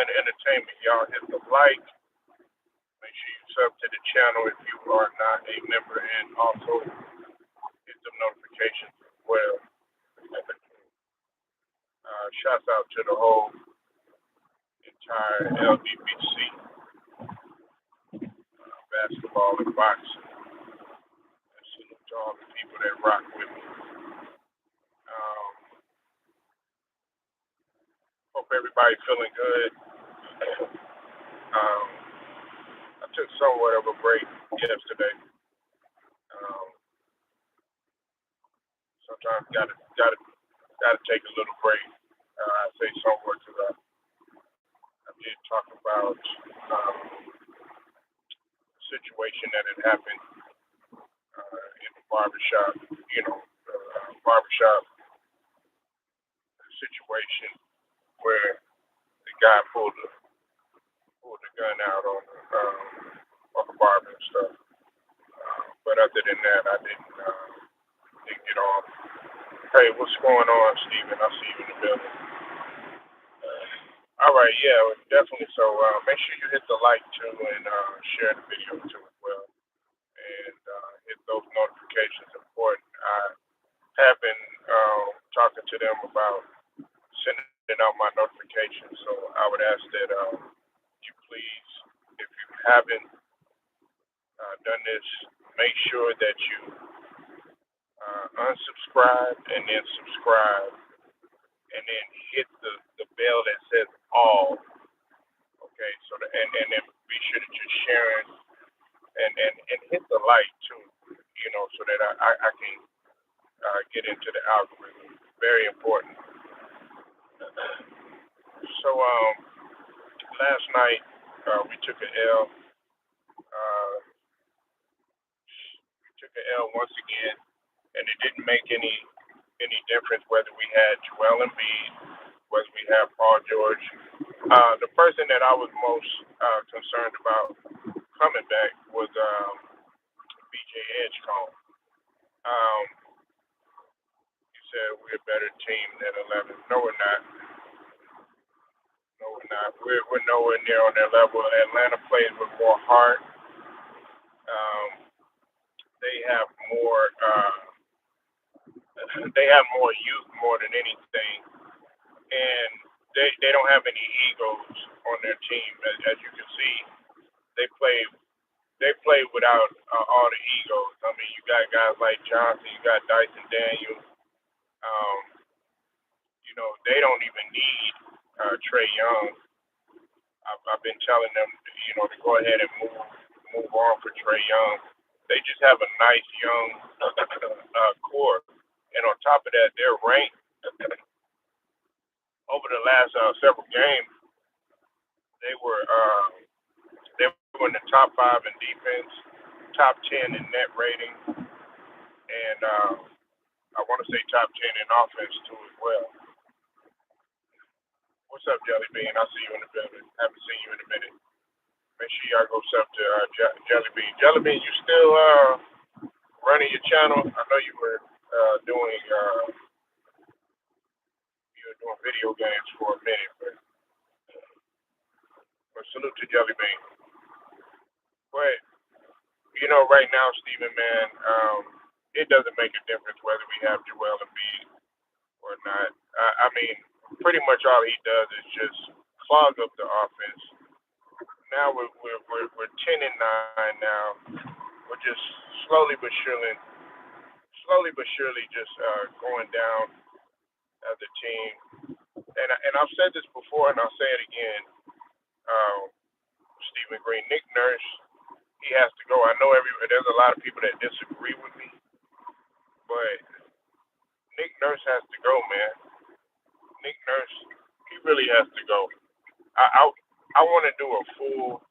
and entertainment. Y'all hit the like. Make sure you sub to the channel if you are not a member, and also hit the notifications as well. Shouts out to the whole entire LDBC, basketball and boxing. And salute to all the people that rock with me. Hope everybody feeling good. Um, I took somewhat of a break yesterday. Um, Sometimes gotta take a little break. I say somewhat because I did talk about a situation that had happened in the barbershop. Barbershop situation where the guy pulled the gun out on the barber and stuff. But other than that, I didn't get on. Hey, what's going on, Steven? I see you in the building. All right, yeah, definitely. So make sure you hit the like too and share the video too as well, and hit those notifications. Important. I have been talking to them about sending out my notifications. So I would ask that you please, if you haven't done this, make sure that you unsubscribe and then subscribe and then hit the bell that says all. Okay, so and then be sure that you're sharing and hit the like too, so that I can get into the algorithm. Very important. So last night we took an L. We took an L once again, and it didn't make any difference whether we had Joel Embiid, whether we had Paul George. The person that I was most concerned about coming back was BJ Edgecombe. Um, he said we're a better team than 11. No, we're not. No, we're not. We're nowhere near on their level. Atlanta plays with more heart. They have more. They have more youth more than anything, and they don't have any egos on their team. As you can see, they play without all the egos. I mean, you got guys like Johnson, you got Dyson Daniels. Um, they don't even need Trey Young. I've been telling them, to go ahead and move on for Trey Young. They just have a nice young core, and on top of that, they're ranked over the last several games. They were in the top 5 in defense, top 10 in net rating, and I want to say top 10 in offense too as well. What's up, Jelly Bean? I see you in the building. Haven't seen you in a minute. Make sure y'all go sub to Jelly Bean. Jelly Bean, you still running your channel? I know you were doing video games for a minute, but salute to Jelly Bean. But right now, Stephen, man, it doesn't make a difference whether we have Joel Embiid or not. I mean, pretty much all he does is just clog up the offense. Now we're 10-9 now. We're just slowly but surely just going down as a team. And I've said this before, and I'll say it again. Stephen Green, Nick Nurse, he has to go. I know there's a lot of people that disagree with me, but Nick Nurse has to go, man. Nick Nurse, he really has to go. I want to do a full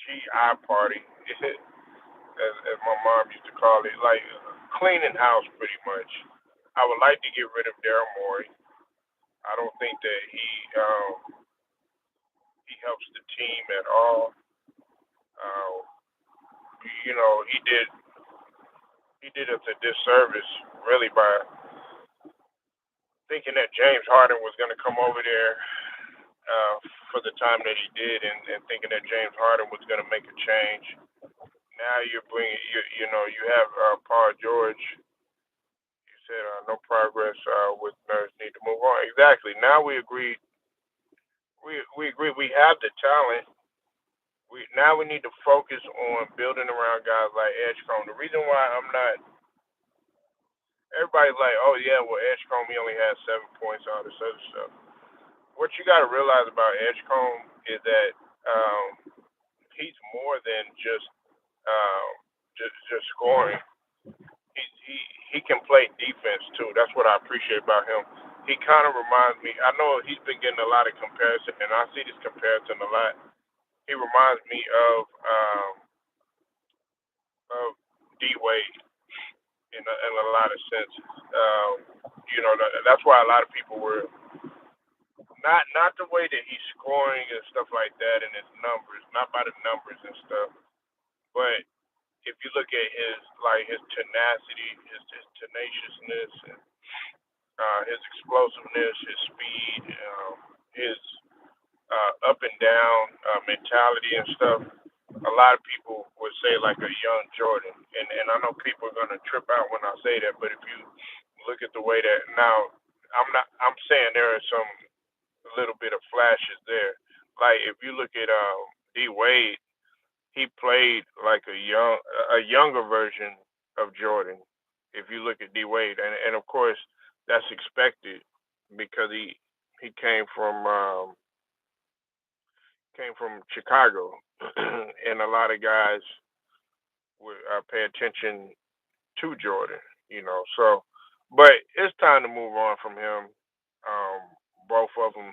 GI party, as my mom used to call it, like cleaning house, pretty much. I would like to get rid of Daryl Morey. I don't think that he helps the team at all. He did us a disservice, really, by thinking that James Harden was going to come over there uh, for the time that he did, and thinking that James Harden was going to make a change. Now you're bringing you have Paul George. You said no progress with Nurse, need to move on. Exactly. Now we agree. We agree. We have the talent. We need to focus on building around guys like Edgecombe. The reason why I'm not everybody's like, oh yeah, well Edgecombe he only has 7 points, all this other stuff. What you got to realize about Edgecombe is that um, he's more than just scoring. He can play defense too. That's what I appreciate about him. He kind of reminds me. I know he's been getting a lot of comparison, and I see this comparison a lot. He reminds me of D Wade in a lot of senses. That's why a lot of people were not the way that he's scoring and stuff like that, and his numbers, not by the numbers and stuff, but if you look at his tenacity, his tenaciousness, and his explosiveness, his speed, his up and down mentality and stuff. A lot of people would say like a young Jordan, and I know people are gonna trip out when I say that, but if you look at the way that now, I'm saying there are some little bit of flashes there. Like if you look at D Wade, he played like a younger version of Jordan. If you look at D Wade, and of course that's expected because he came from Chicago, and a lot of guys would pay attention to Jordan. So but it's time to move on from him. Um, both of them.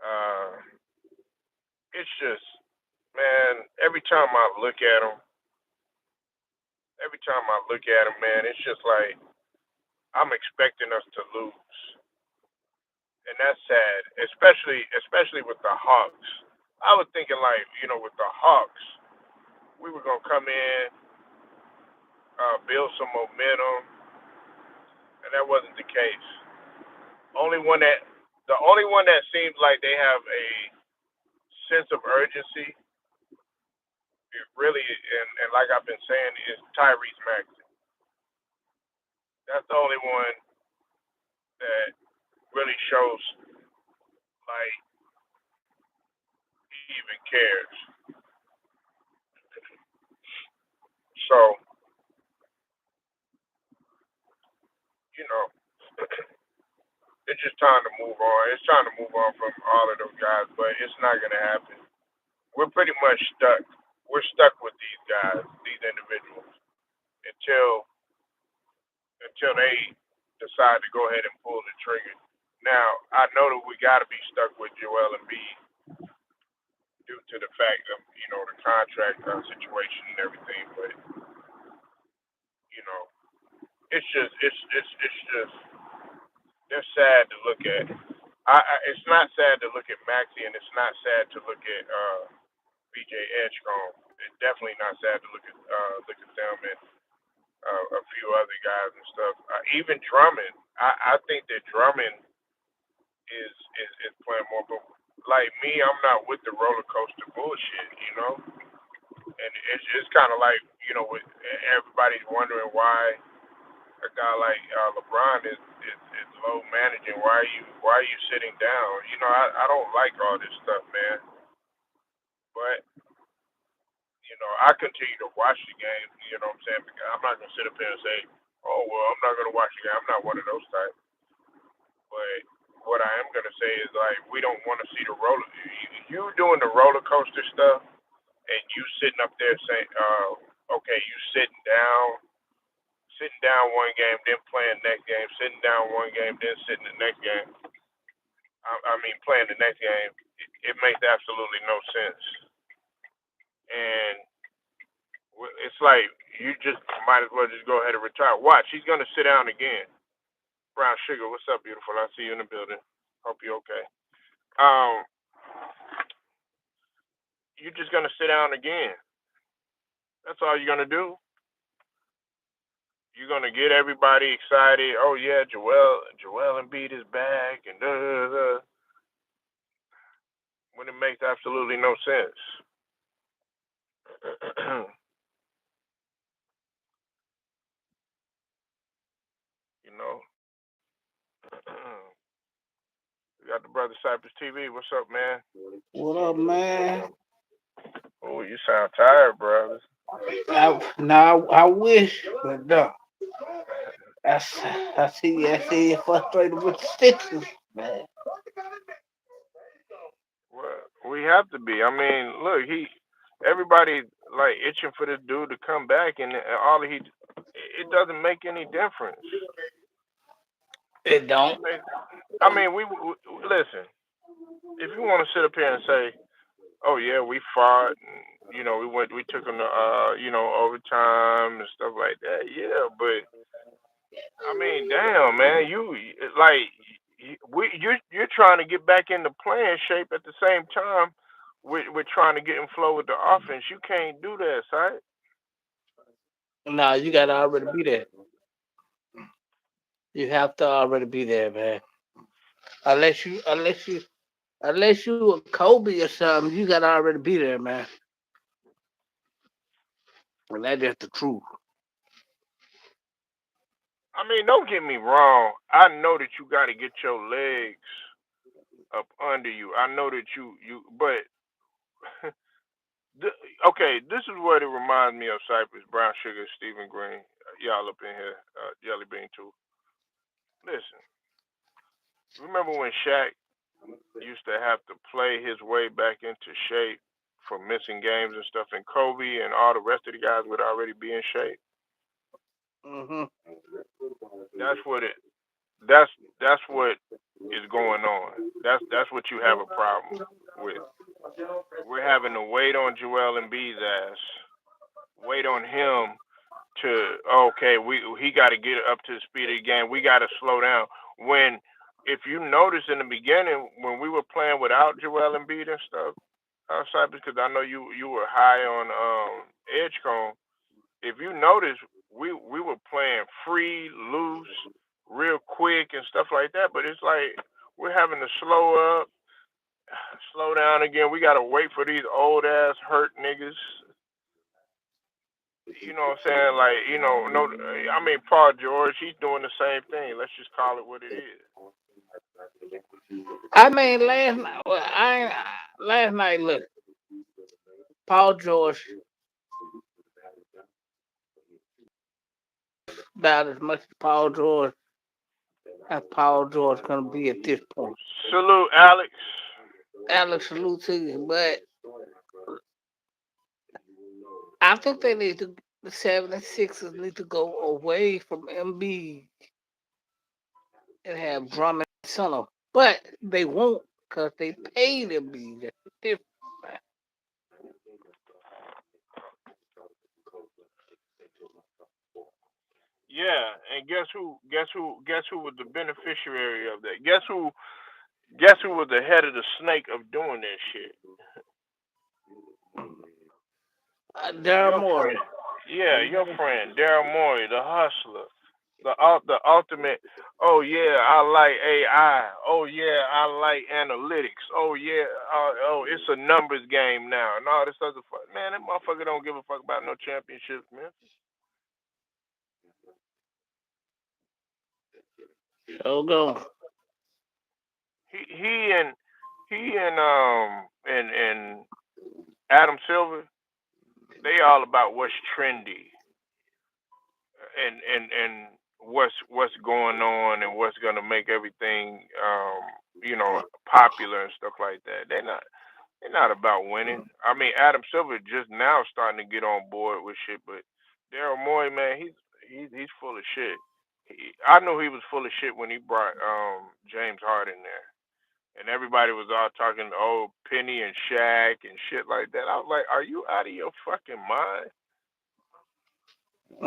Uh, it's just man. Every time I look at him, man, it's just like I'm expecting us to lose, and that's sad. Especially with the Hawks. I was thinking like with the Hawks, we were gonna come in, build some momentum, and that wasn't the case. Only one that the only one that seems like they have a sense of urgency, it really, and like I've been saying, is Tyrese Maxey. That's the only one that really shows like he even cares. So you know, it's just time to move on. It's time to move on from all of those guys, but it's not gonna happen. We're pretty much stuck. We're stuck with these guys, these individuals, until they decide to go ahead and pull the trigger. Now, I know that we got to be stuck with Joel Embiid due to the fact of the contract situation and everything, but you know it's just they're sad to look at. It's not sad to look at Maxie, and it's not sad to look at BJ Edgecombe. It's definitely not sad to look at them and a few other guys and stuff. Even Drummond, I think that Drummond is playing more. But like me, I'm not with the roller coaster bullshit. And it's kind of like with everybody's wondering why a guy like LeBron is low managing. Why are you sitting down? I don't like all this stuff, man. But I continue to watch the game. You know what I'm saying? Because I'm not gonna sit up here and say, oh well, I'm not gonna watch the game. I'm not one of those types. But what I am gonna say is like we don't want to see the roller. You doing the roller coaster stuff, and you sitting up there saying, okay, you sitting down one game, then playing next game, sitting down one game, then sitting the next game. I mean, playing the next game. It makes absolutely no sense, and it's like you just might as well just go ahead and retire. Watch, he's gonna sit down again. Brown Sugar, what's up, beautiful? I see you in the building. Hope you're okay. Um, you're just gonna sit down again. That's all you're gonna do. You're gonna get everybody excited. Oh yeah, Joel Embiid is back, and when it makes absolutely no sense. You know. We got the brother Cypress TV. What's up, man? What up, man? Oh, you sound tired, brother. I wish, but no. That's, I see you frustrated with the Sixers, man. Well, we have to be. I mean, look, everybody like itching for this dude to come back, and it doesn't make any difference. It don't. I mean, we listen. If you want to sit up here and say, "Oh yeah, we fought," and, we took them to overtime and stuff like that, yeah, but I mean, damn, man, like you're trying to get back into playing shape at the same time. We're trying to get in flow with the offense. You can't do that, right? Nah, you gotta already be there. You have to already be there, man. Unless you a Kobe or something, you gotta already be there, man. And that's just the truth. I mean, don't get me wrong. I know that you got to get your legs up under you. I know that but okay, this is what it reminds me of. Cypress, Brown Sugar, Stephen Green, y'all up in here, Jelly Bean too. Listen, remember when Shaq used to have to play his way back into shape for missing games and stuff, and Kobe and all the rest of the guys would already be in shape. Hmm. That's what it. That's that's what is going on. That's what you have a problem with. We're having to wait on Joel Embiid's ass, wait on him to okay, he got to get up to the speed of the game. We got to slow down. When if you notice in the beginning when we were playing without Joel Embiid and stuff, outside because I know you were high on Edgecombe. If you notice, we were playing free, loose, real quick and stuff like that. But it's like we're having to slow up, slow down again. We gotta wait for these old ass hurt niggas. You know what I'm saying? Like no, I mean Paul George, he's doing the same thing. Let's just call it what it is. I mean, last night, well, I ain't- last night. Look, Paul George about as much as Paul George gonna be at this point. Salute, Alex. Alex, salute to you, but I think the 76ers need to go away from MB and have Drummond Center. But they won't because they paid MB. That's different. Yeah, and guess who? Guess who? Guess who was the beneficiary of that? Guess who? Guess who was the head of the snake of doing that shit? Daryl Your Morey. friend. Yeah, your friend, Daryl Morey, the hustler, the ultimate. Oh yeah, I like AI. Oh yeah, I like analytics. Oh yeah, it's a numbers game now, and all this other fuck. Man, that motherfucker don't give a fuck about no championships, man. So go. He and and Adam Silver, they all about what's trendy and what's going on and what's gonna make everything popular and stuff like that. They're not about winning. I mean, Adam Silver just now starting to get on board with shit, but Daryl Morey, man, he's full of shit. I know he was full of shit when he brought James Harden there, and everybody was all talking, oh, Penny and Shaq and shit like that. I was like, are you out of your fucking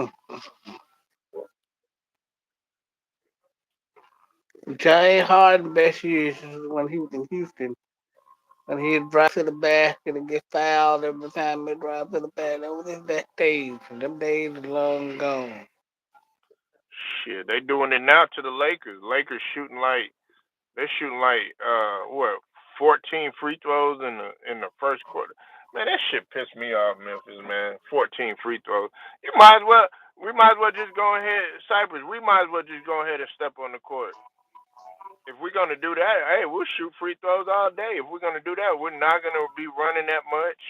mind? Jay Harden best years is when he was in Houston. When he'd drive to the basket and get fouled every time he drive to the basket. That was his best days. Them days are long gone. Shit, they doing it now to the Lakers. Lakers they're shooting like what 14 free throws in the first quarter. Man, that shit pissed me off, Memphis. Man, 14 free throws. You might as well. We might as well just go ahead, Cypress. We might as well just go ahead and step on the court. If we're gonna do that, hey, we'll shoot free throws all day. If we're gonna do that, we're not gonna be running that much.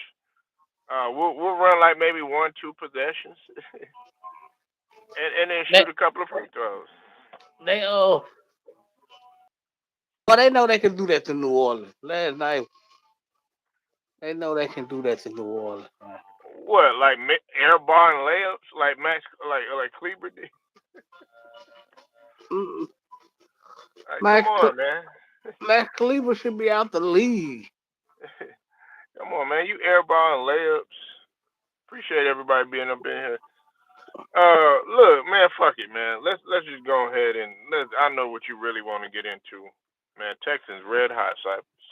We'll run like maybe 1, 2 possessions, and then They shoot a couple of free throws. they well they know they can do that to New Orleans. Last night they know they can do that to New Orleans. Man. What, like airball and layups, like Max, like Kleber did? Mm, Like, come Max on, man. Max Kleber should be out the league. Come on, man. You airball and layups. Appreciate everybody being up in here. Look, man, fuck it, man. Let's just go ahead and I know what you really want to get into, man. Texans red hot, Cypress.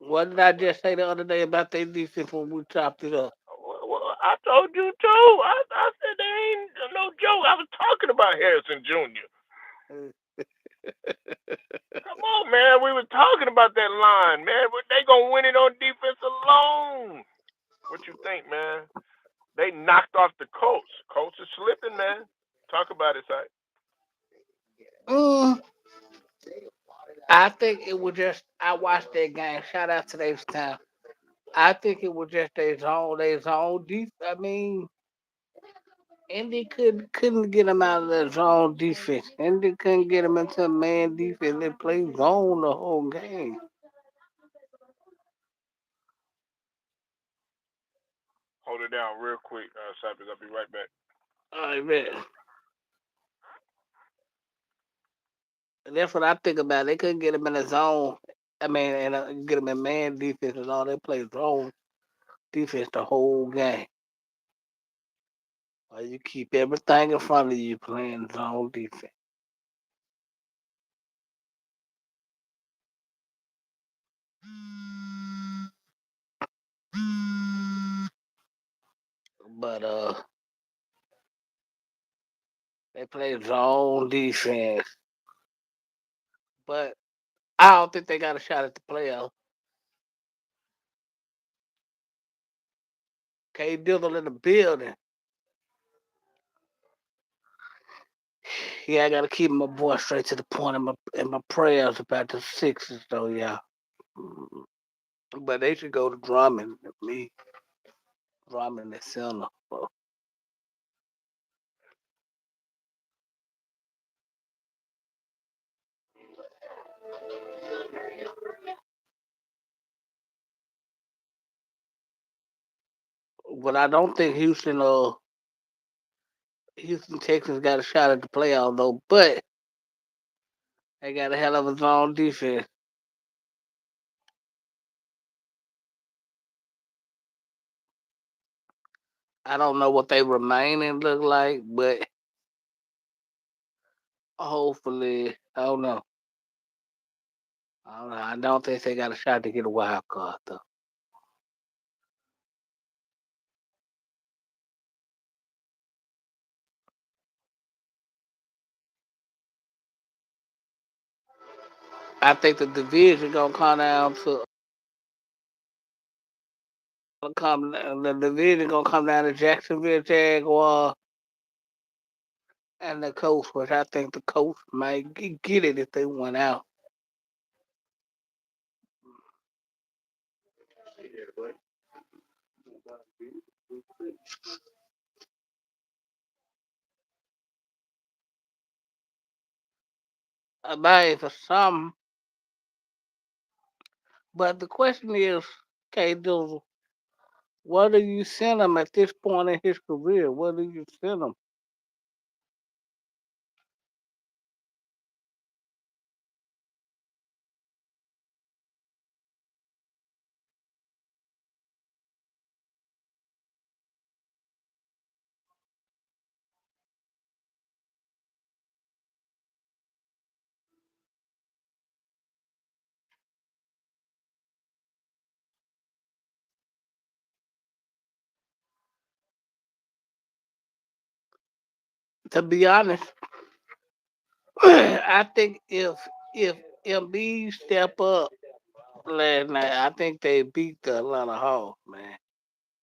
What did I just say the other day about their defense when we chopped it up? Well, I told you too. I said they ain't no joke. I was talking about Harrison Jr. Come on, man. We were talking about that line, man. They gonna win it on defense alone. What you think, man? They knocked off the Colts. Colts are slipping, man. Talk about it, Si. Mm, I think it was just I watched that game. Shout out to their time. I think it was just their zone deep. I mean, Indy couldn't get him out of that zone defense. Indy couldn't get him into a man defense. They played zone the whole game. Hold it down real quick, Cypress. I'll be right back. I bet. That's what I think about. They couldn't get him in the zone. I mean, and get him in man defense and all. They played zone defense the whole game. Or you keep everything in front of you playing zone defense. But they play zone defense. But I don't think they got a shot at the playoffs. K Dizzle in the building. Yeah, I gotta keep my boy straight to the point in my prayers about the Sixers though, yeah. Mm, but they should go to Drummond. Me, Drummond at center. But I don't think Houston Texans got a shot at the playoffs though. But they got a hell of a zone defense. I don't know what they remaining look like, but hopefully, I don't know. I don't know. I don't think they got a shot to get a wild card though. I think the division gonna come down to the division gonna come down to Jacksonville Jaguar and the Colts, which I think the Colts might get it if they went out. About for some, but the question is, okay, Dizzle, what do you send him at this point in his career? What do you send him? To be honest, I think if MB step up last night, I think they beat the Atlanta Hawks, man.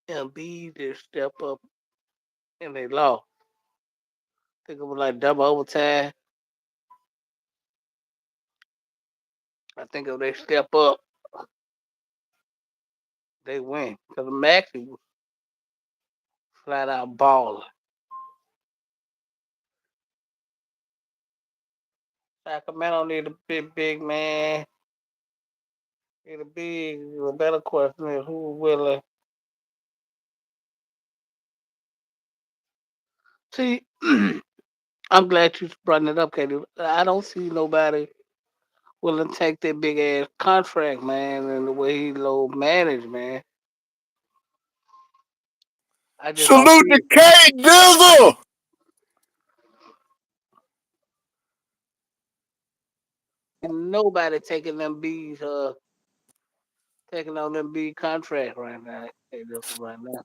MB just step up and they lost. I think it was like double overtime. I think if they step up, they win. Because Maxie was flat out balling. Sacramento need a big man. Need a big. The better question is who willing. See, I'm glad you brought it up, Katie. I don't see nobody willing to take that big ass contract, man, and the way he low managed, man. I just don't Salute see to K Dizzle. nobody taking them bees, taking on them big contract right now. Hey, just right now.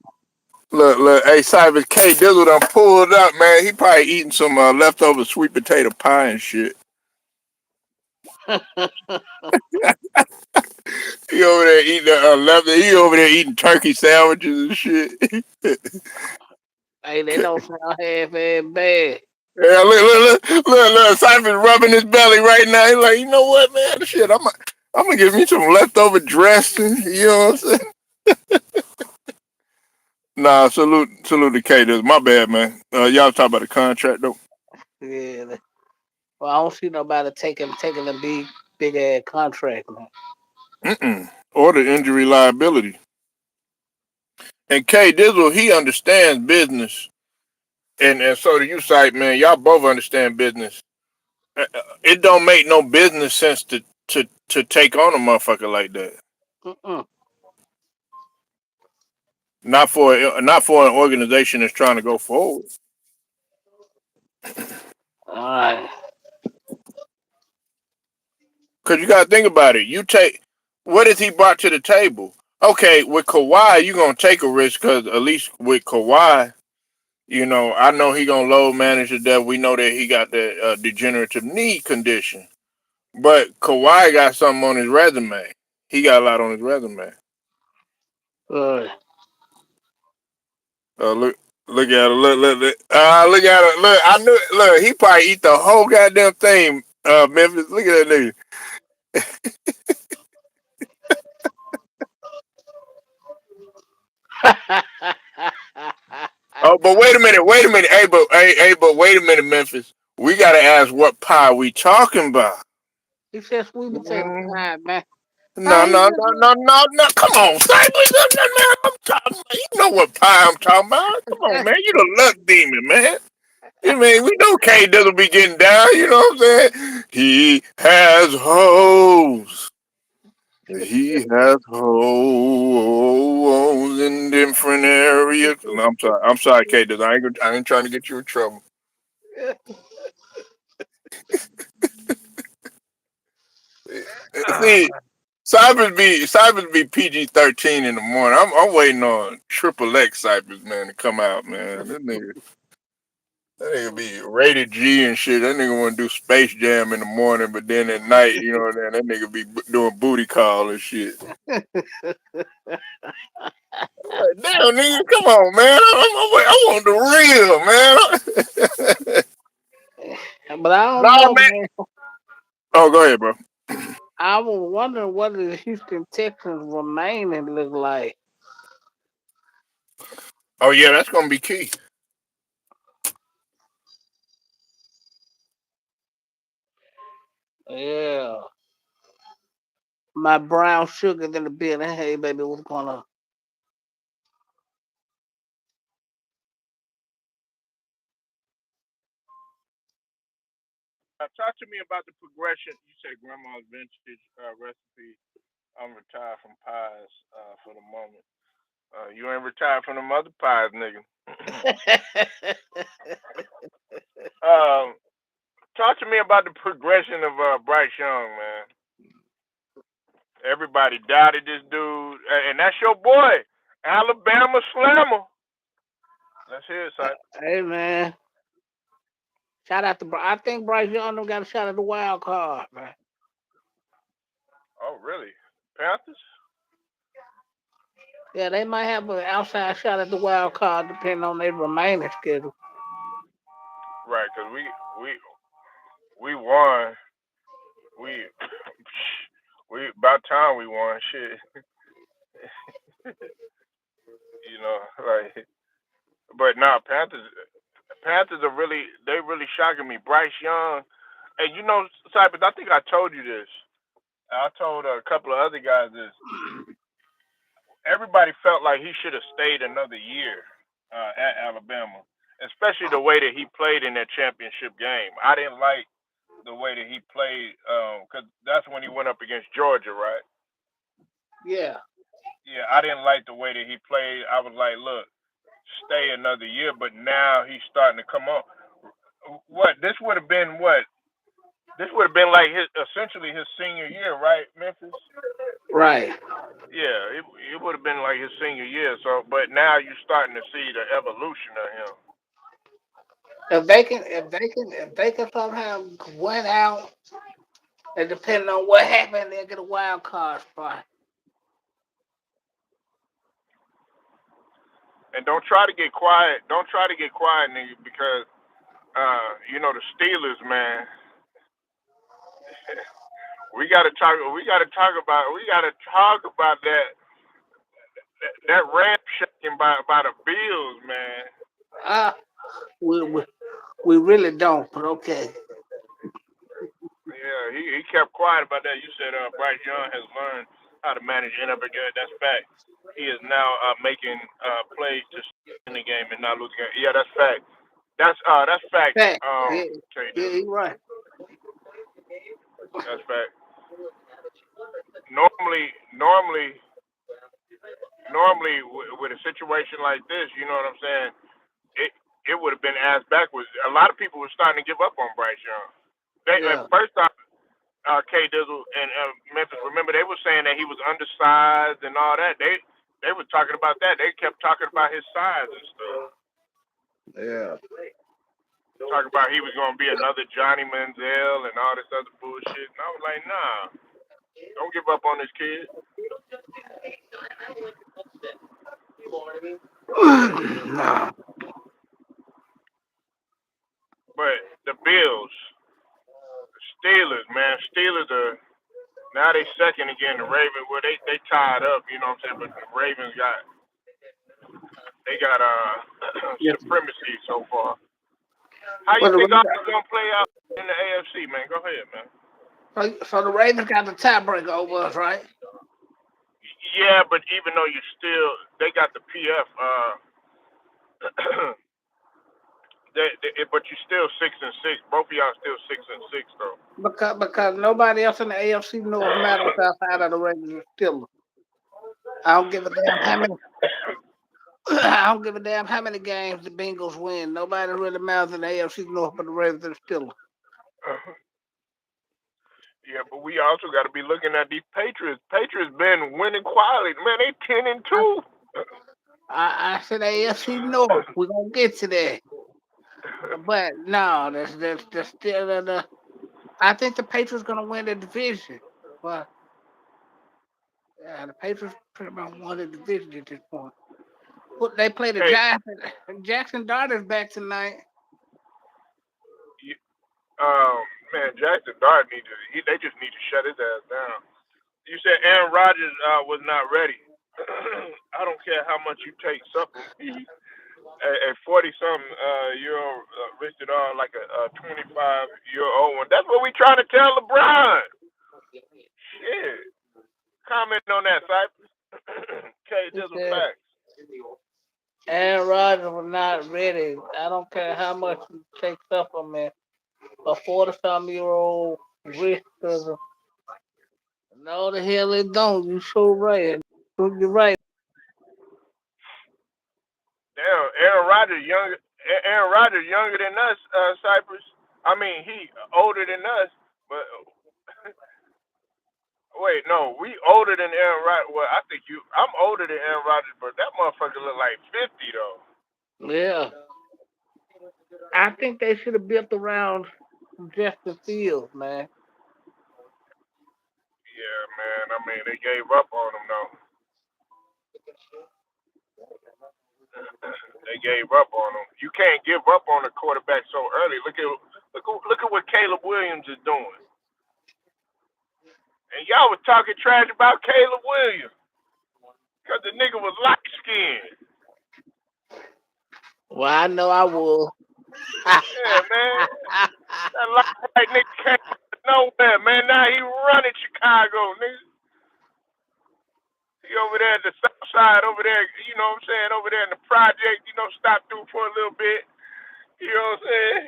Look, hey, Cyber K Dizzle done pulled up, man. He probably eating some leftover sweet potato pie and shit. He over there eating he over there eating turkey sandwiches and shit. Hey, they don't sound half ass bad. Yeah, look. Cypher's rubbing his belly right now. He's like, you know what, man? Shit, I'm gonna give me some leftover dressing. You know what I'm saying? Nah, salute to K. This my bad, man. Y'all talk about the contract though. Yeah. Well, I don't see nobody taking a big ass contract, man. Or the injury liability. And K Dizzle, he understands business, and so do you, Sight, man. Y'all both understand business. It don't make no business sense to take on a motherfucker like that. Mm-mm. Not for an organization that's trying to go forward. All right. Cause you gotta think about it. You take what has he brought to the table? Okay, with Kawhi, you gonna take a risk because at least with Kawhi, I know he gonna load manage to death. We know that he got the degenerative knee condition, but Kawhi got something on his resume. He got a lot on his resume. All right. Look at it. Look at it. Look, I knew. Look, he probably eat the whole goddamn thing. Memphis. Look at that nigga. Oh, but wait a minute. Wait a minute. But wait a minute, Memphis. We gotta ask what pie we talking about. He said sweet potato Mm, pie, man. No, How you no, just no, no, no, no. Come on, Cyber. Man, I'm talking. You know what pie I'm talking about? Come on, man. You the luck demon, man. You mean we know K doesn't be getting down? You know what I'm saying? He has hoes. He has hoes in different areas. No, I'm sorry. I'm sorry, K. I ain't trying to get you in trouble. Ah, See, Cypress be PG-13 in the morning. I'm waiting on Triple X Cypress, man, to come out, man. That nigga be rated G and shit. That nigga want to do Space Jam in the morning, but then at night, that nigga be doing booty call and shit. Like, damn, nigga, come on, man. I want the real, man. but I don't Nah, know, man. man. Oh, go ahead, bro. I was wondering what the Houston Texans remaining look like. Oh, yeah, that's gonna be key. Yeah. My brown sugar in the building. Hey, baby, what's going on? Talk to me about the progression. You said grandma's vintage recipe. I'm retired from pies for the moment. You ain't retired from the mother pies, nigga. um, Talk to me about the progression of Bryce Young, man. Everybody doubted this dude, and that's your boy, Alabama Slammer. Let's hear it, son. Hey, man. Shout out to I think Bryce Young done got a shot at the wild card, man. Oh, really? Panthers? Yeah, they might have an outside shot at the wild card depending on their remaining schedule. Right, because we won. We we about time we won. Shit, you know, like. But nah, Panthers are really shocking me. Bryce Young, and you know, Cypress, I think I told you this. I told a couple of other guys this. Everybody felt like he should have stayed another year at Alabama, especially the way that he played in that championship game. I didn't like the way that he played because that's when he went up against Georgia, right? Yeah. Yeah, I didn't like the way that he played. I was like, look, stay another year, but now he's starting to come on. What this would have been? What this would have been like his essentially his senior year, right, Memphis? Right. Yeah, it would have been like his senior year. So, but now you're starting to see the evolution of him. If they can somehow win out, and depending on what happened, they'll get a wild card spot. And don't try to get quiet. Don't try to get quiet, nigga, because you know the Steelers, man. We gotta talk. We gotta talk about. We gotta talk about that ramp shaking by the Bills, man. Uh, we, we, we really don't, but okay. Yeah, he kept quiet about that. You said Bryce Young has learned how to manage NFL. That's fact. He is now making plays to in the game and not losing. Yeah, that's fact. That's fact. Fact. Yeah, K yeah, Dizzle. you're right. That's fact. Normally, with a situation like this, you know what I'm saying? It it would have been asked backwards. A lot of people were starting to give up on Bryce Young. Yeah. First off, K Dizzle and Memphis. Remember, they were saying that he was undersized and all that. They were talking about that. They kept talking about his size and stuff. Yeah. Talking about he was going to be another Johnny Manziel and all this other bullshit. And I was like, nah, don't give up on this kid. Nah. But the Bills, Steelers, man, Steelers are now they second again. The Ravens, well, they tied up, you know what I'm saying. But the Ravens got Yes. supremacy so far. How you Well, think all this gonna play out in the AFC, man? Go ahead, man. so the Ravens got the tiebreaker over us, right? Yeah, but even though you still, they got the PF. But you still 6-6. Both of y'all still 6-6 though. Because nobody else in the AFC North matters outside of the Ravens still. I don't give a damn how many. I don't give a damn how many games the Bengals win. Nobody really matters in the AFC North but the Ravens and Steelers. Yeah, but we also got to be looking at these Patriots. Patriots been winning quietly, man. They 10-2. I said AFC North. We're gonna get to that. But no, that's still the. I think the Patriots gonna win the division. But yeah, the Patriots pretty much won the division at this point. Well, they play the Hey, Giants. Jackson Darter's back tonight. you, man, Jackson Dart they just need to shut his ass down. You said Aaron Rodgers was not ready. I don't care how much you take supplements. A 40 something year old listed on like a 25-year old one. That's what we trying to tell LeBron. Shit. Comment on that, Cypress. Okay, He just a said fact. Aaron Rodgers was not ready. I don't care how much you take supplement. A 40-some-year-old risk doesn't. No, the hell it don't. You so right. You're right. Damn, Aaron Rodgers younger than us, Cypress. I mean, he older than us, but wait, no, we older than Aaron Rodgers. Well, I think I'm older than Aaron Rodgers, but that motherfucker look like 50 though. Yeah. I think they should have built around Justin Fields, man. Yeah, man. I mean, they gave up on him though. They gave up on him. You can't give up on a quarterback so early. Look at what Caleb Williams is doing. And y'all was talking trash about Caleb Williams because the nigga was light skinned. Well, I know I will. Yeah, man. That light white nigga came out of nowhere, man. Now he running Chicago, nigga. He over there at the south side, over there, you know what I'm saying, over there in the project, stop through for a little bit. You know what I'm saying?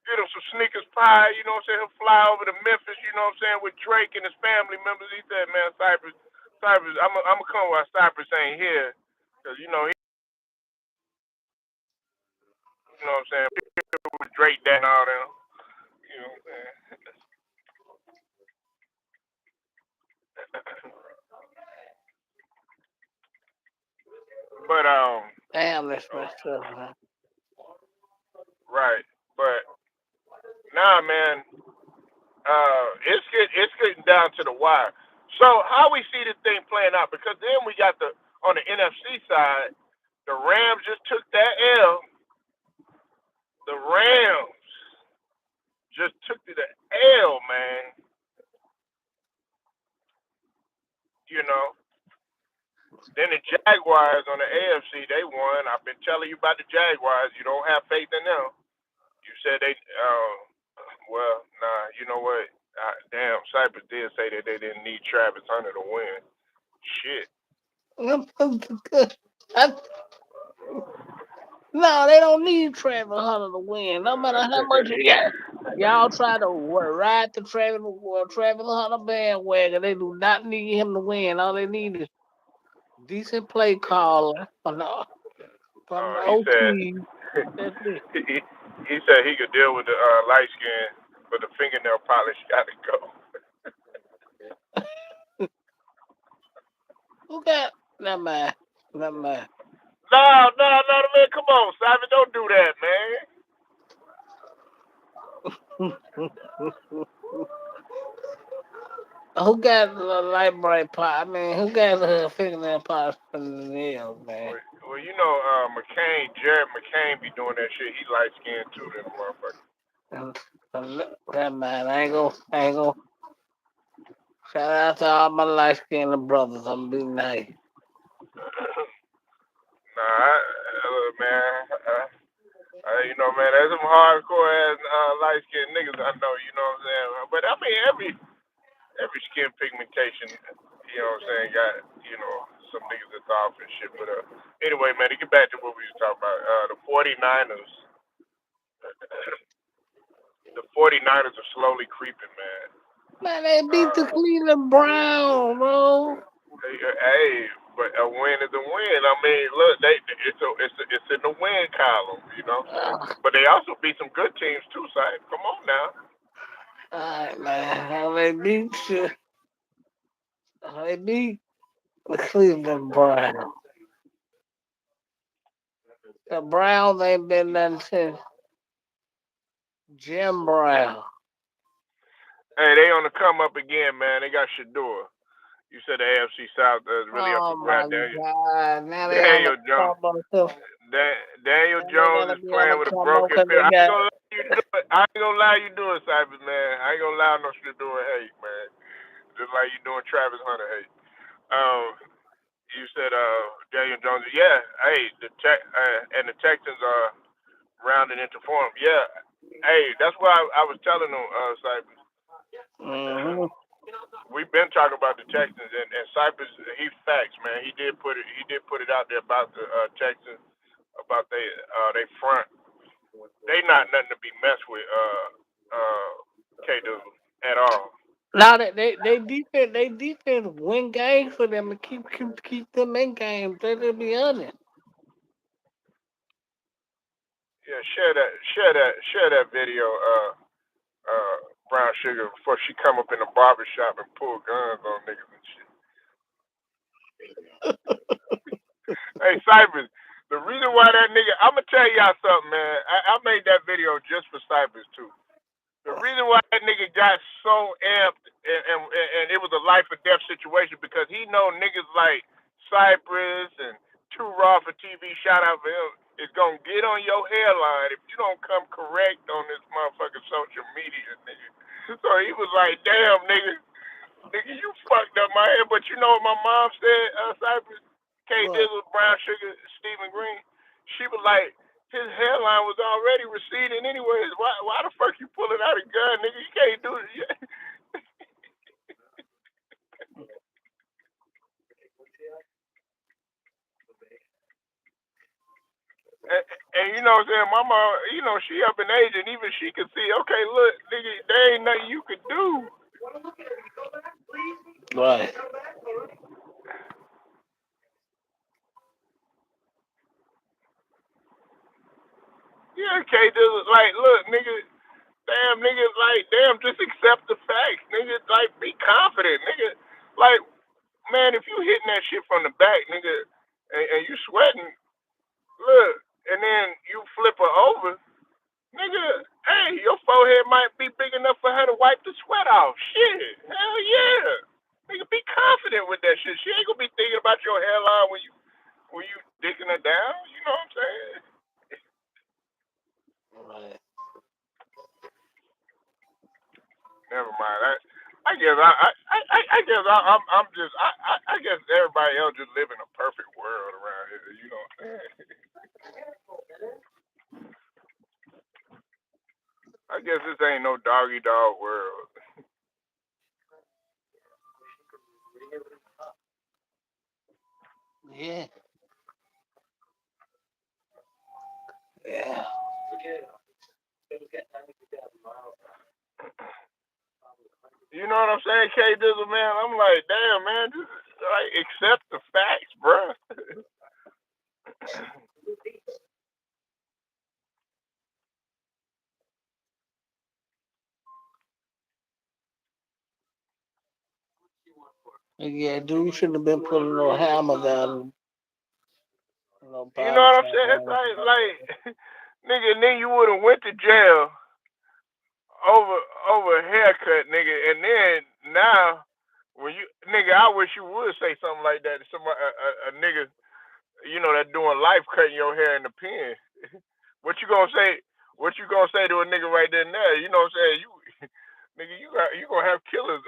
Get him some sneakers pie, you know what I'm saying? He'll fly over to Memphis, you know what I'm saying, with Drake and his family members. He said, man, Cypress, I'm going to come while Cypress ain't here. Because, you know what I'm saying, with Drake that and all them. You know what I'm saying? But, Damn, that's messed up, man. right. But, nah, man, it's getting down to the wire. So, how we see this thing playing out? Because then we got on the NFC side, the Rams just took that L. The Rams just took to the L, man. You know. Then the Jaguars on the AFC, they won. I've been telling you about the Jaguars. You don't have faith in them. You said they, well, nah, you know what? Damn, Cypress did say that they didn't need Travis Hunter to win. Shit. No, they don't need Travis Hunter to win. No matter how much y'all try to ride the Travis Hunter bandwagon, they do not need him to win. All they need is decent play caller from the He said OT. That's it. he said he could deal with the light skin, but the fingernail polish got to go. Who got that man? That man. No, man, come on, Simon, don't do that, man. Who got the light bright pot? I mean, who got the fingernail polish for the nails, man? Well, Jared McCain be doing that shit. He light skinned too, them motherfucker. That man, I ain't gonna. Shout out to all my light skinned brothers. I'm being nice. Nah, man, man, there's some hardcore ass light skinned niggas I know. You know what I'm saying? But I mean, every skin pigmentation, you know what I'm saying, got some niggas that's off and shit. But anyway, man, to get back to what we was talking about, the 49ers. The 49ers are slowly creeping, man. Man, they beat the Cleveland Brown, bro. Hey, but a win is a win. I mean, look, it's in the win column, you know what I'm saying? But they also beat some good teams too, so come on now. Alright, man. They beat the Cleveland Browns. The Browns ain't been nothing since Jim Brown. Hey, they on the come up again, man. They got Shador. You said the AFC South is really up Oh for my grabs. God! Now they on the Daniel Jones. come up too. Daniel Now they Jones gotta is be on playing the with a come up broken because fist. they got. I ain't gonna lie you do it, Cypress, man. I ain't gonna lie no Shador hate, man. Just like you doing Travis Hunter hate. You said Daniel Jones. Yeah, hey, and the Texans are rounding into form. Yeah, hey, that's why I was telling them, Cypress. Mm-hmm. We've been talking about the Texans and Cypress. He facts, man. He did put it out there about the Texans, about they front. They not nothing to be messed with. K Doodle at all. Now they defense win games for them and keep them in games. Let's be honest. Yeah, share that video, uh, Brown Sugar, before she come up in the barber shop and pull guns on niggas and shit. Hey, Cypress, The reason why that nigga, I'm gonna tell y'all something, man. I made that video just for Cypress too. The reason why that nigga got so amped and it was a life or death situation because he know niggas like Cypress and Too Raw for TV, shout out for him, is gonna get on your hairline if you don't come correct on this motherfucking social media, nigga. So he was like, damn, nigga, you fucked up my hair. But you know what my mom said, Cypress? K What? Dizzle, Brown Sugar, Stephen Green. She was like, his hairline was already receding anyways. Why the fuck you pulling out a gun, nigga? You can't do it. and you know what I'm saying? My mom, you know, she up in age and even she could see, okay, look, nigga, there ain't nothing you could do. Right. Yeah, K Dizzle, like, look, nigga, damn, nigga, like, damn, just accept the facts, nigga. Like, be confident, nigga. Like, man, if you hitting that shit from the back, nigga, and you sweating, look, and then you flip her over, nigga, hey, your forehead might be big enough for her to wipe the sweat off. Shit, hell yeah. Nigga, be confident with that shit. She ain't gonna be thinking about your hairline when you dicking her down. You know what I'm saying? Right. Never mind. I guess I guess I'm just I guess everybody else just live in a perfect world around here. You know what I'm saying? I guess this ain't no doggy dog world. Yeah. Yeah. You know what I'm saying, K Dizzle, man? I'm like, damn, man, just like accept the facts, bruh. Yeah, dude shouldn't have been putting no hammer down, no You know body what I'm shot saying? It's down. like nigga, then you would have went to jail over over a haircut, nigga, and then now when you nigga, I wish you would say something like that to somebody, a nigga, you know, that doing life cutting your hair in the pen. What you gonna say? What you gonna say to a nigga right there and there? You know what I'm saying? You nigga, you gonna have killers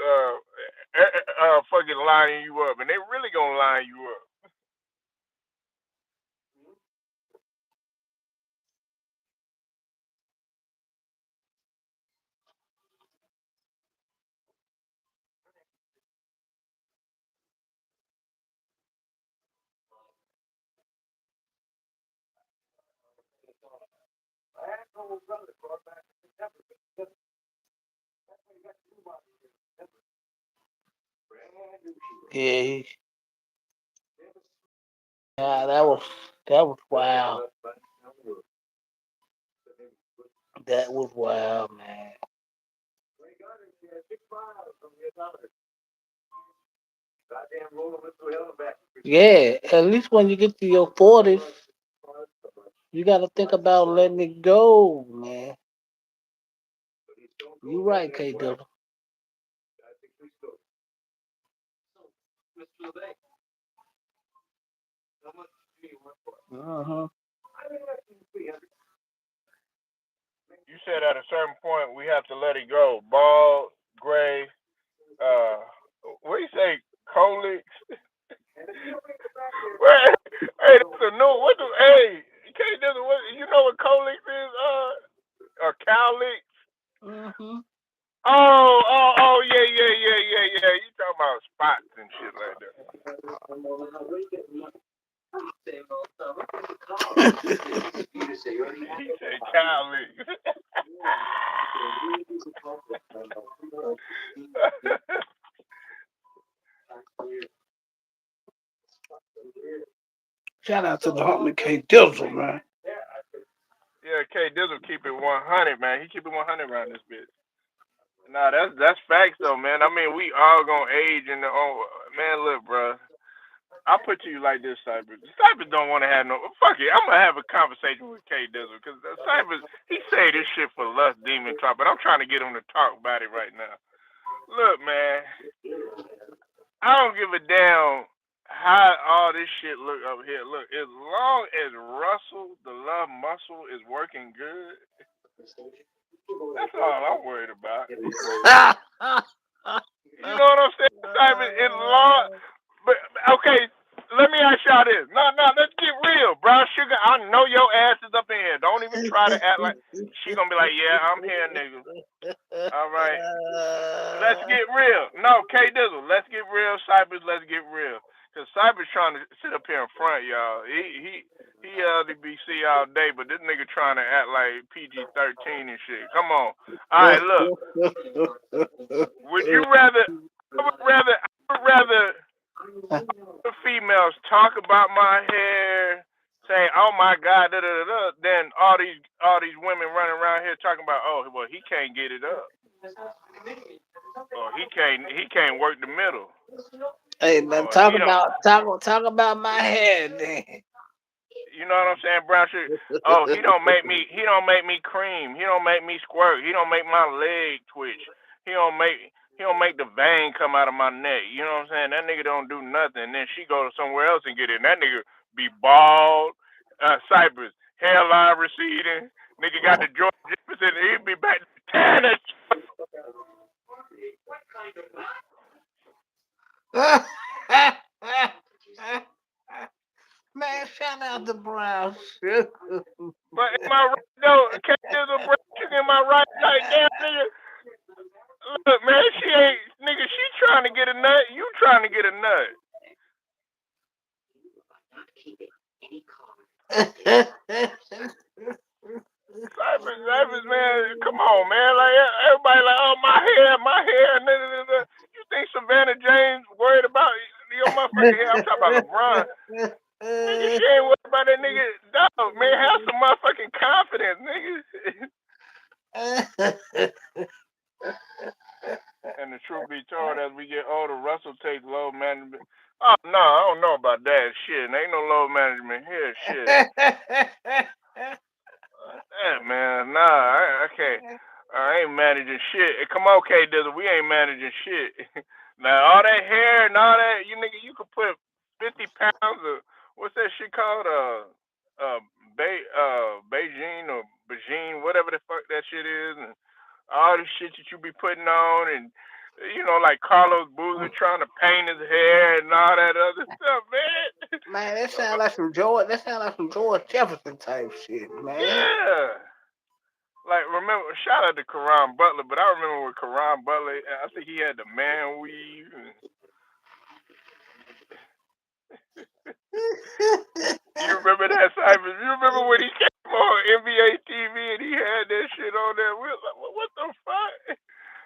fucking lining you up, and they really gonna line you up. Yeah, yeah, that was wild. That was wild, man. Yeah, at least when you get to your 40s, you got to think about letting it go, man. You right, K. Dub. Uh-huh. You said at a certain point we have to let it go. Bald, gray, uh, what do you say? Colics? Well, hey, that's a new. What do? Hey, you can't do what? You know what colics is? Or cowlicks? Mm-hmm. Oh, yeah. You talking about spots and shit like that? He said cowlicks. Shout out to the homie K. Dizzle, man. Yeah, K Dizzle keep it 100, man. He keep it 100 around this bitch. Nah, that's facts though, man. I mean, we all gonna age in the. Oh, man, look, bro. I'll put to you like this, Cyber. Cyber don't want to have no. Fuck it. I'm gonna have a conversation with K Dizzle because Cyber he say this shit for lust demon talk, but I'm trying to get him to talk about it right now. Look, man, I don't give a damn how all this shit look up here. Look, as long as Russell, the love muscle, is working good, that's all I'm worried about. You know what I'm saying? Cyber in law, but okay. Let me ask y'all this. No, let's get real, Brown Sugar. I know your ass is up in here. Don't even try to act like she gonna be like, yeah, I'm here, nigga. All right. Let's get real. No, K Dizzle, let's get real. Cybers, let's get real. Cause Cyber's trying to sit up here in front, y'all. He LDBC all day, but this nigga trying to act like PG-13 and shit. Come on. All right, look. Would you rather? I would rather the females talk about my hair, say, "Oh my God," than all these women running around here talking about, "Oh, well, he can't get it up." Or he can't work the middle. Hey, man, Or he don't. talk about my hair, then. You know what I'm saying, Brown Sugar? Oh, he don't make me cream. He don't make me squirt. He don't make my leg twitch. He don't make the vein come out of my neck. You know what I'm saying? That nigga don't do nothing. Then she go to somewhere else and get it. And that nigga be bald, Cypress, hairline receding. Nigga got the George Jefferson. He be back tearing that Man, shout out to Brown Sugar. But am I right though? Can't there's a Brown Sugar in my right? Like damn nigga. Look, man, she ain't nigga. She trying to get a nut. You trying to get a nut. Cypress, man. Come on, man. Like everybody, like, oh, my hair, my hair. You think Savannah James worried about your motherfucking hair? I'm talking about LeBron. Nigga, she ain't worried about that nigga. Dog, man, have some motherfucking confidence, nigga. And the truth be told, as we get older, Russell takes load management. Oh no, I don't know about that shit. Ain't no load management here, shit. Man, nah, I can't. I ain't managing shit. Come on, K Dizzle, we ain't managing shit. Now all that hair and all that, you nigga, you could put 50 pounds of what's that shit called? Beijing or Beijing, whatever the fuck that shit is, and all the shit that you be putting on, and like Carlos Boozer trying to paint his hair and all that other stuff, man. Man, that sound like some George. That sound like some George Jefferson type shit, man. Yeah. Like, remember, shout out to Karan Butler, but I remember with Karan Butler, I think he had the man weave. You remember that, Cypress? You remember when he came on NBA TV and he had that shit on there? We was like, what the fuck?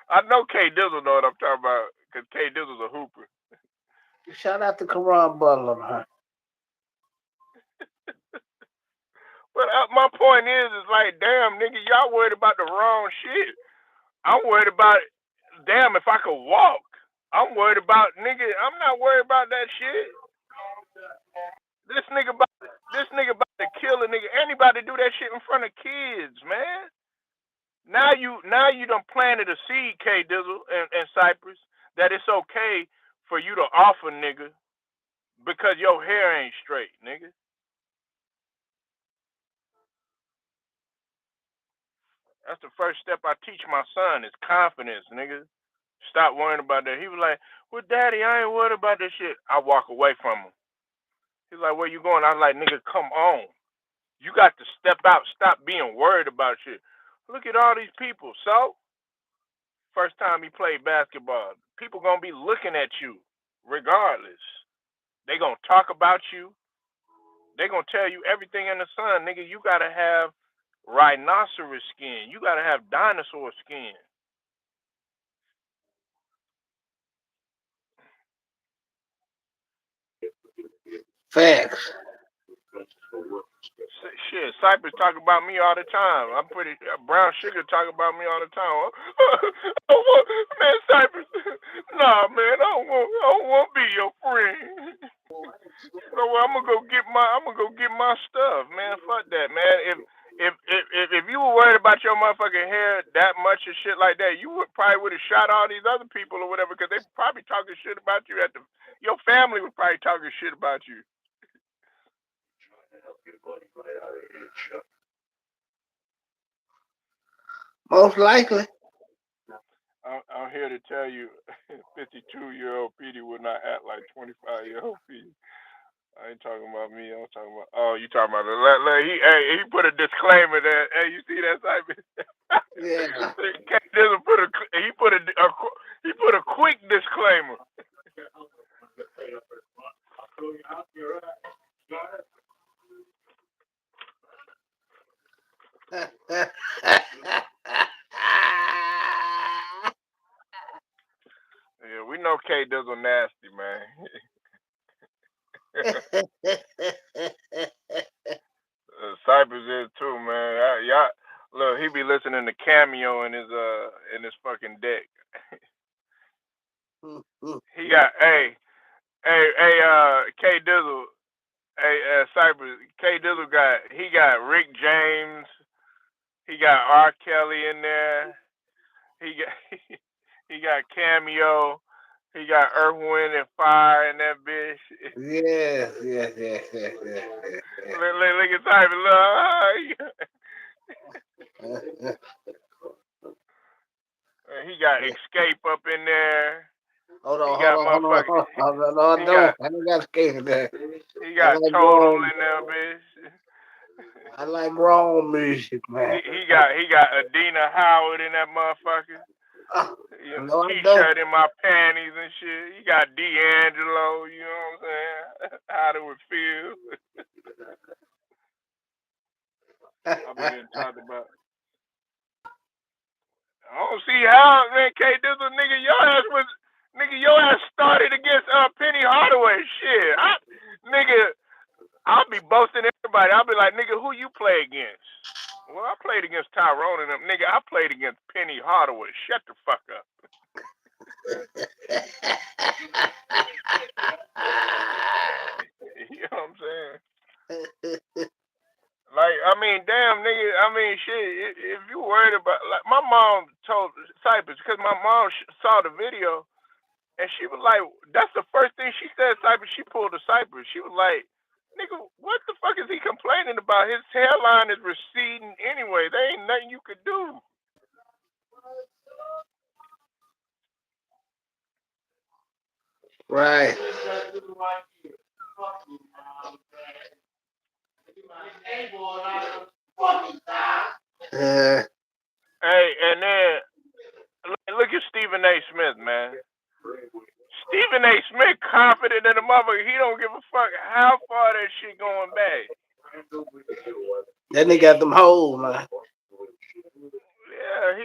I know K Dizzle know what I'm talking about, because K Dizzle's a hooper. Shout out to Karan Butler, man. But my point is like, damn, nigga, y'all worried about the wrong shit. I'm worried about, damn, if I could walk. I'm worried about, nigga, I'm not worried about that shit. This nigga about to kill a nigga. Anybody do that shit in front of kids, man. Now you done planted a seed, K Dizzle and Cypress, that it's okay for you to offer nigga because your hair ain't straight, nigga. That's the first step I teach my son is confidence, nigga. Stop worrying about that. He was like, well, Daddy, I ain't worried about this shit. I walk away from him. He's like, where you going? I was like, nigga, come on. You got to step out. Stop being worried about shit. Look at all these people. So, first time he played basketball, people gonna be looking at you regardless. They gonna talk about you. They gonna tell you everything in the sun, nigga. You gotta have rhinoceros skin. You gotta have dinosaur skin. Facts. Shit, Cypress talk about me all the time. I'm pretty Brown Sugar talk about me all the time. Man, Cypress, nah, man, I don't want to be your friend. So well, I'm gonna go get my stuff, man. Fuck that, man. If you were worried about your motherfucking hair that much and shit like that, you would have shot all these other people or whatever, because they probably talking shit about you your family was probably talking shit about you. Most likely. I'm here to tell you, 52-year-old Petey would not act like 25-year-old Petey. I ain't talking about me. I'm talking about. Oh, you talking about? He put a disclaimer there. Hey, you see that type? Yeah. He put a quick disclaimer. Yeah, we know K Dizzle nasty, man. Cypress is too, man. Y'all, look, he be listening to Cameo in his fucking deck. He got K Dizzle, Cypress. K Dizzle got Rick James. He got R. Kelly in there. He got he got Cameo. He got Earth, Wind, and Fire in that bitch. Yes. Look at Cypress. Look. He got Escape up in there. Hold on. He No, I don't got Escape in there. He got Total in there, bitch. I like grown music, man. He got Adina Howard in that motherfucker. No, I T-shirt don't. in my panties and shit. He got D'Angelo, you know what I'm saying? How it would feel. I've been talking about. I don't see how, man. K Dizzle, nigga, your ass started against Penny Hardaway. Shit, I'll be boasting everybody. I'll be like, nigga, who you play against? Well, I played against Tyrone and them. Nigga, I played against Penny Hardaway. Shut the fuck up. You know what I'm saying? Like, I mean, damn, nigga. I mean, shit. If you worried about, like, my mom told Cypress, because my mom saw the video, and she was like, that's the first thing she said, Cypress. She pulled the Cypress. She was like, nigga, what the fuck is he complaining about? His hairline is receding anyway. There ain't nothing you could do. Right. Hey, and then look at Stephen A. Smith, man. Stephen A. Smith confident in the motherfucker. He don't give a fuck how far that shit going back. That nigga got them holes, man. Yeah,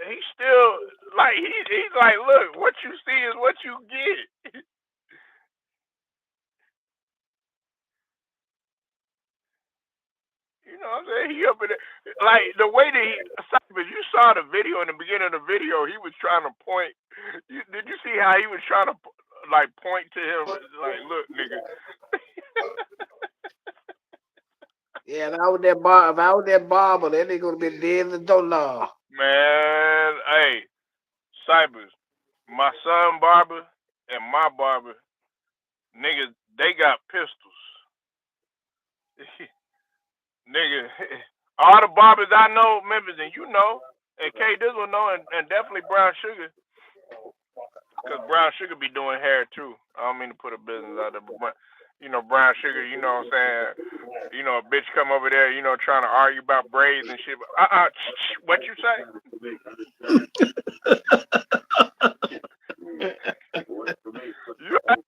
he still like he's like, look, what you see is what you get. You know what I'm saying? He up in there. Like, the way that you saw the video in the beginning of the video, he was trying to point. Did you see how he was trying to, like, point to him? Like, look, nigga. Yeah, if I was that barber, that nigga would have been dead in the doorknob. Man, hey, Cypress, my son barber and my barber, nigga, they got pistols. Nigga, all the barbers I know, members, and you know, and K Dizzle know, and definitely Brown Sugar, because Brown Sugar be doing hair too. I don't mean to put a business out there, but you know, Brown Sugar, you know what I'm saying? You know, a bitch come over there, you know, trying to argue about braids and shit. What you say?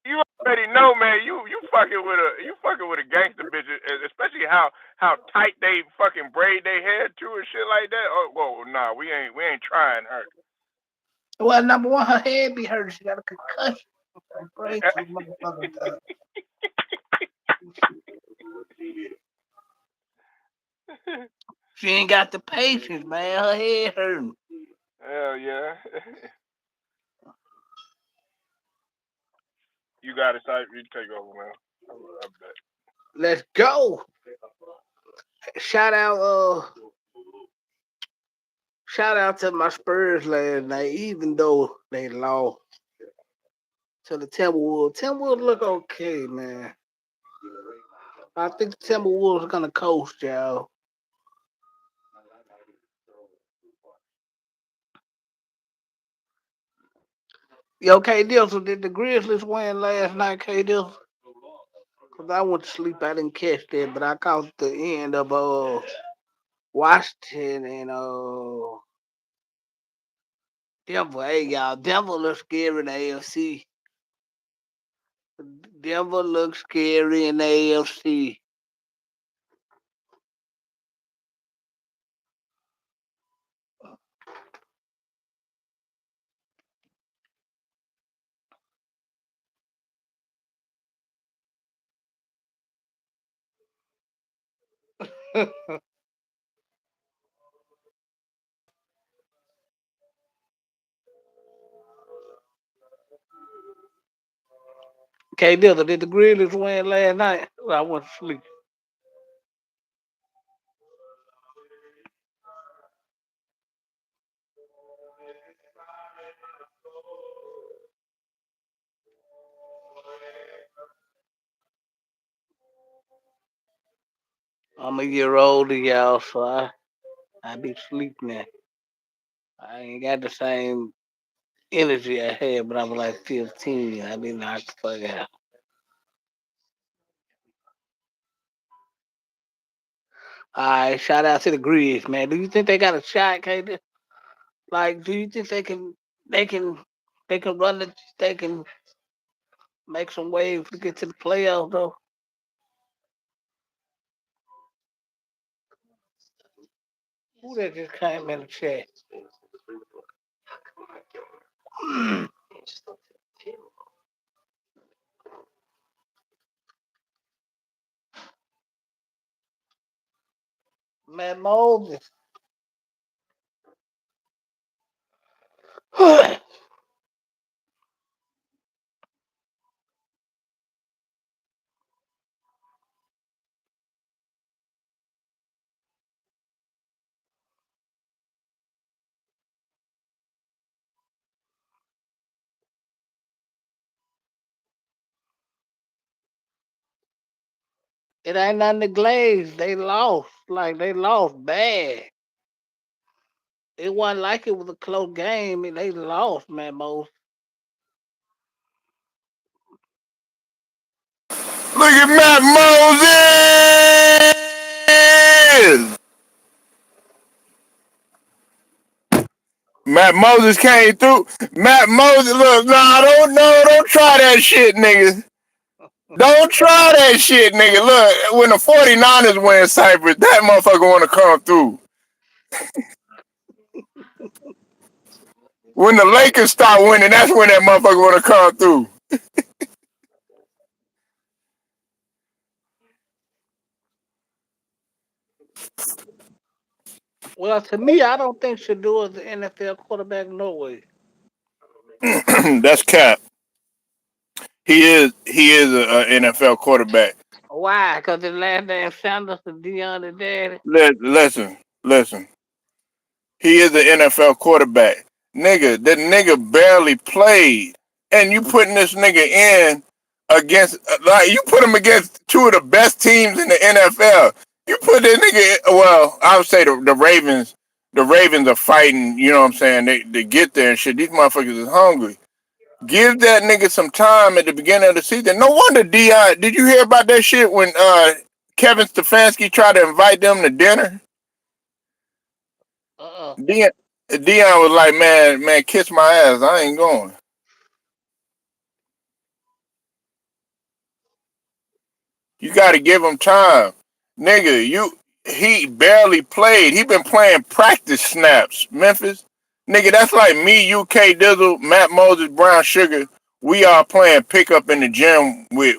You already know, man. You fucking with a gangster bitch, especially how tight they fucking braid their hair too and shit like that. Oh, whoa, nah, we ain't trying her. Well, number one, her head be hurt. She got a concussion. She ain't got the patience, man. Her head hurting. Hell yeah. You got it, Cypher. You take over, man. Let's go. Shout out, shout out to my Spurs last night, even though they lost to the Timberwolves. Timberwolves look okay, man. I think the Timberwolves are gonna coast, y'all. Yo, K Dillon, did the Grizzlies win last night, K Dillon? Cause I went to sleep, I didn't catch that, but I caught the end of Washington and Denver. Hey y'all, Denver looks scary in the AFC. Denver looks scary in the AFC. K Dillon, did the Grizzlies win last night? Well, I went to sleep. I'm a year older, y'all, so I be sleeping now. I ain't got the same energy I had when I was like 15. I be knocked the fuck out. All right, shout out to the Grizz, man. Do you think they got a shot, KD? Like, do you think they can, they can run it, they can make some waves to get to the playoffs, though? Who that just came in the chat? Matt Moses. It ain't nothing to glaze. They lost. Like, they lost bad. It wasn't like it was a close game. They lost, man, Moses. Look at Matt Moses. Matt Moses came through. Matt Moses, look, nah, don't, no, don't try that shit, nigga. Don't try that shit, nigga. Look, when the 49ers win Cypress, that motherfucker want to come through. When the Lakers start winning, that's when that motherfucker want to come through. Well, to me, I don't think Shador is the NFL quarterback, no way. That's cap. He is an NFL quarterback. Why? Because his last name Sanders and Dion the daddy. Listen. He is an NFL quarterback. Nigga, that nigga barely played. And you putting this nigga in against, like, you put him against two of the best teams in the NFL. You put that nigga, well, I would say the Ravens, the Ravens are fighting, you know what I'm saying? They get there and shit. These motherfuckers is hungry. Give that nigga some time at the beginning of the season. No wonder Dion, did you hear about that shit when Kevin Stefanski tried to invite them to dinner? Uh-uh. Dion, Dion was like, man, kiss my ass. I ain't going. You got to give him time, nigga. He barely played. He been playing practice snaps. Memphis, nigga. That's like me, UK Dizzle, Matt Moses, Brown Sugar. We are playing pickup in the gym with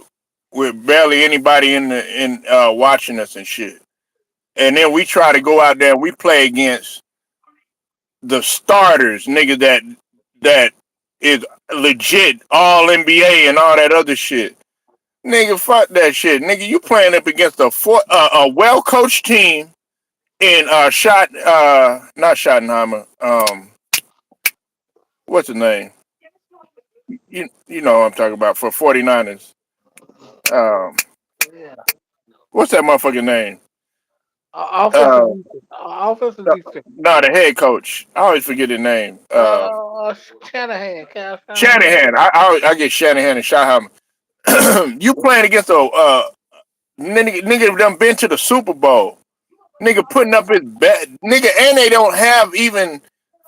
barely anybody in watching us and shit. And then we try to go out there and we play against the starters, nigga, that is legit all NBA and all that other shit. Nigga, fuck that shit. Nigga, you playing up against a well coached team in not Schottenheimer. What's the name? You know what I'm talking about for 49ers. Um, Yeah. what's that motherfucking name? Offensive Uh, defense. Offensive no, defense. no, the head coach. I always forget his name. Shanahan. Kyle Shanahan. Shanahan. I get Shanahan and Schottenheimer. You playing against a nigga done been to the Super Bowl. Nigga putting up his bet. Nigga, and they don't have even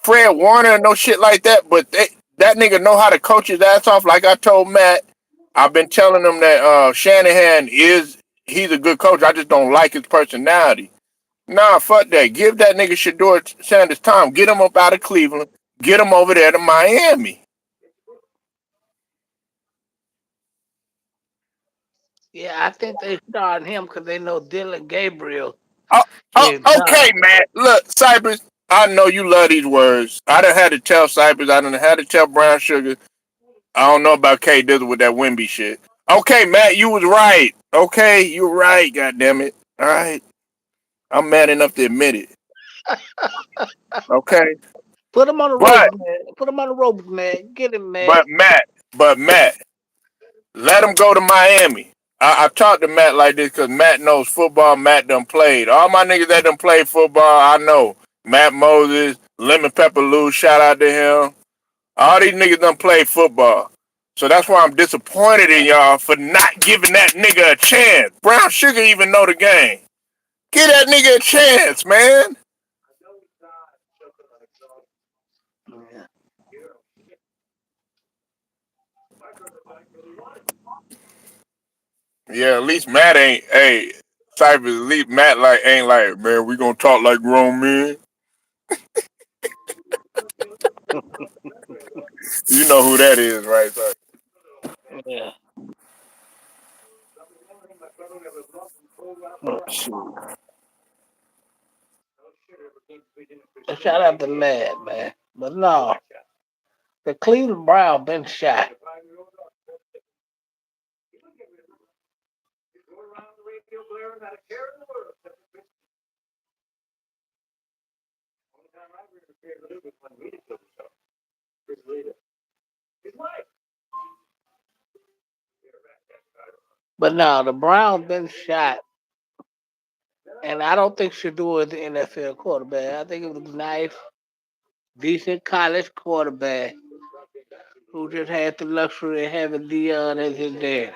Fred Warner or no shit like that. But that nigga know how to coach his ass off. Like I told Matt, I've been telling him that Shanahan he's a good coach. I just don't like his personality. Nah, fuck that. Give that nigga Shador Sanders time. Get him up out of Cleveland. Get him over there to Miami. Yeah, I think they started him because they know Dylan Gabriel Oh, is okay, done. man. Look, Cypress, I know you love these words. I done had to tell Cypress. I done had to tell Brown Sugar. I don't know about K Dizzle with that Wimby shit. Okay, Matt, you was right. Okay, you were right. God damn it. All right, I'm mad enough to admit it. Okay, Put him on the but ropes, man. Put him on the ropes, man. Get him, man. but Matt, but Matt, let him go to Miami. I talked to Matt like this because Matt knows football. Matt done played. All my niggas that done played football, I know. Matt Moses, Lemon Pepper Lou, shout out to him. All these niggas done played football. So that's why I'm disappointed in y'all for not giving that nigga a chance. Brown Sugar even know the game. Give that nigga a chance, man. Yeah. Yeah, at least Matt ain't, hey, Cypress, at least Matt like ain't like, man, we gonna talk like grown men. You know who that is, right? So, Yeah. Shout out to Mad, man. But no, the Cleveland Browns been shot. But no, the Browns been shot. And I don't think Shador is the NFL quarterback. I think it was a nice, decent college quarterback who just had the luxury of having Dion as his dad.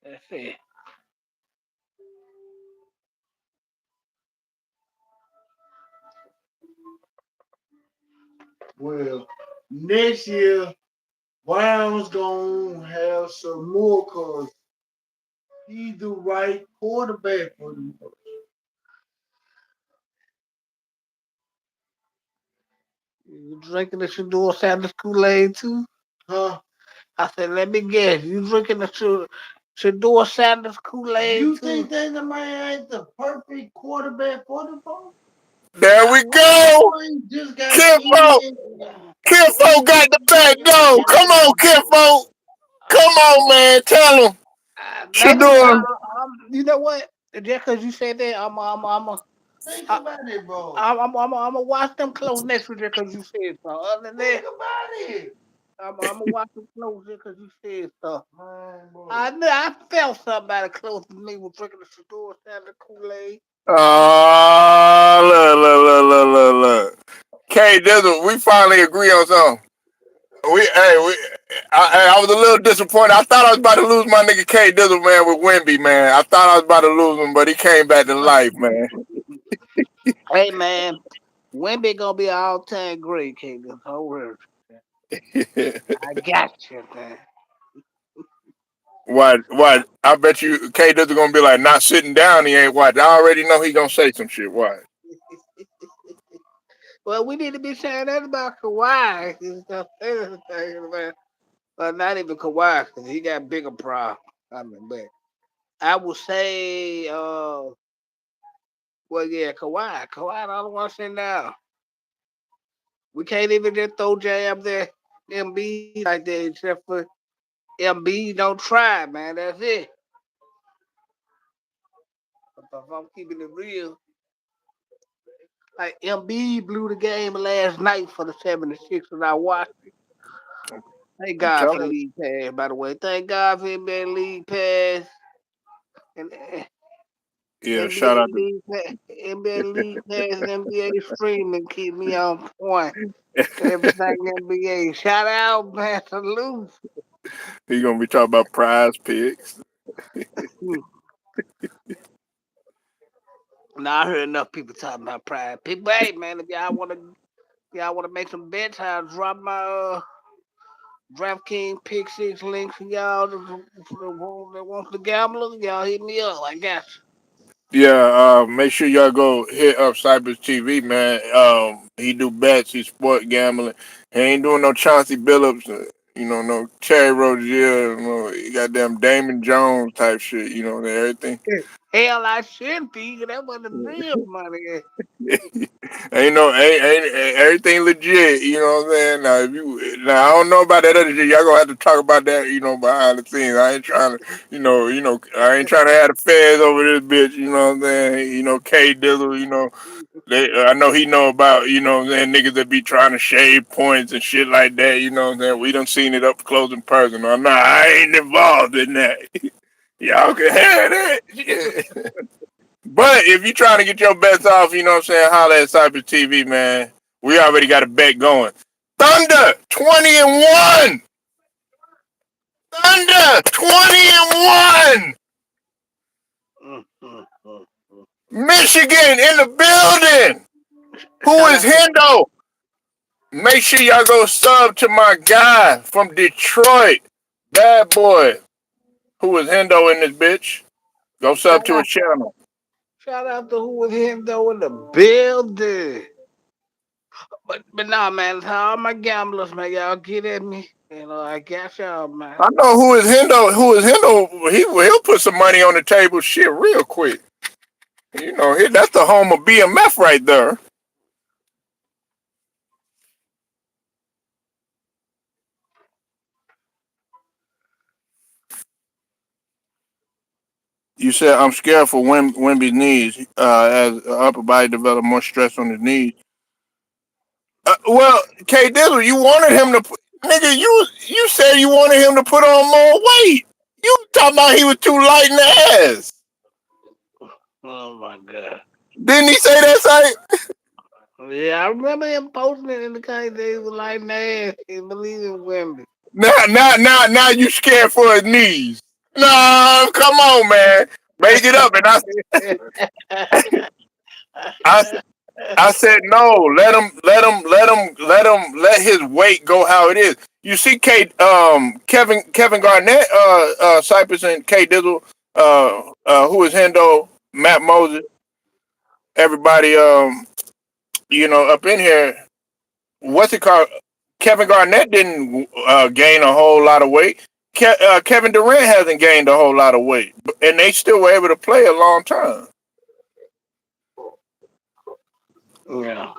That's it. Well, next year Brown's gonna have some more cause he's the right quarterback for them. You drinking the Shador Sanders Kool-Aid too? Huh? I said, let me guess. You drinking the Shador Sanders Kool-Aid You too? think that the man ain't the perfect quarterback for the ball? there we go. Boy just got Kinfolk. in. Kinfolk got the back door. Come on, Kinfolk. Come on, man. Tell him. Nothing. Shador. You know what? Just because you said that, Think I, about it, bro. I'm gonna watch them close next week because you said so. Other than that, Think about it. I'm gonna watch them close because you said so. Man, bro. I felt somebody close to me was drinking the Shador Sanders Kool-Aid. Oh, look. K Dizzle, we finally agree on something. I was a little disappointed. I thought I was about to lose my nigga K Dizzle, man, with Wimby, man. I thought I was about to lose him, but he came back to life, man. Hey man, Wemby gonna be all time great, King. Don't worry. I got you, man. What? I bet you K Dizzle gonna be like, not sitting down, he ain't watch. I already know he gonna say some shit. Why? Well, we need to be saying that about Kawhi and stuff. Man. But not even Kawhi, because he got bigger problems. I mean, but I would say, well, yeah, Kawhi. Kawhi, I don't want to say now. We can't even just throw jab there, MB like that, except for MB don't try, man. That's it. If I'm keeping it real, like MB blew the game last night for the 76ers. I watched. Thank I'm God for telling League Pass, by the way. Thank God for NBA League Pass and you. Yeah, shout NBA out to League Pass, NBA League Pass, and NBA streaming keep me on point. Everything NBA. Shout out, man. Salute. he gonna be talking about prize picks. Hmm. Now I heard enough people talking about pride. People, hey man, if y'all wanna make some bets, I'll drop my DraftKings Pick Six link for y'all that wants to gamble. Y'all hit me up. I got you. Yeah, make sure y'all go hit up Cypress TV, man. He do bets, he sport gambling. He ain't doing no Chauncey Billups, no Terry Rozier, goddamn Damon Jones type shit, and everything. Hell, I should be. 'Cause that wasn't the real money. ain't everything legit, you know what I'm saying? Now I don't know about that other shit. Y'all gonna have to talk about that, behind the scenes. I ain't trying to, I ain't trying to have the feds over this bitch, you know what I'm saying? K Dizzle, I know he know about, what I'm saying, niggas that be trying to shave points and shit like that, you know what I'm saying? We done seen it up close and personal. Nah, I ain't involved in that. Y'all can have that. Yeah. But if you trying to get your bets off, you know what I'm saying, holla at Cypress TV, man. We already got a bet going. Thunder 20-1. Thunder 20-1. Mm, mm, mm, mm. Michigan in the building. Who Shout is out to Hendo? Make sure y'all go sub to my guy from Detroit. Bad boy. Who is Hendo in this bitch? Go shout sub to out his channel. shout out to who was him though in the building. But nah, man, to all my gamblers, man, y'all get at me. I got y'all, man. I know who is Hendo. Who is Hendo? He'll put some money on the table shit real quick. That's the home of BMF right there. You said I'm scared for Wemby's knees as upper body develop more stress on his knees. Well, K Dizzle, you wanted him to nigga. You said you wanted him to put on more weight. You talking about he was too light in the ass? Oh my god. Didn't he say that? Site? Yeah, I remember him posting it in the kind days with like ass. He believe in women. Now you scared for his knees. No, come on, man. Make it up. And I, I said no. Let his weight go how it is. You see, Kevin Garnett, Cypress and K Dizzle, who is Hendo, Matt Moses, everybody, up in here. What's it called? Kevin Garnett didn't gain a whole lot of weight. Kevin Durant hasn't gained a whole lot of weight, and they still were able to play a long time. Yeah.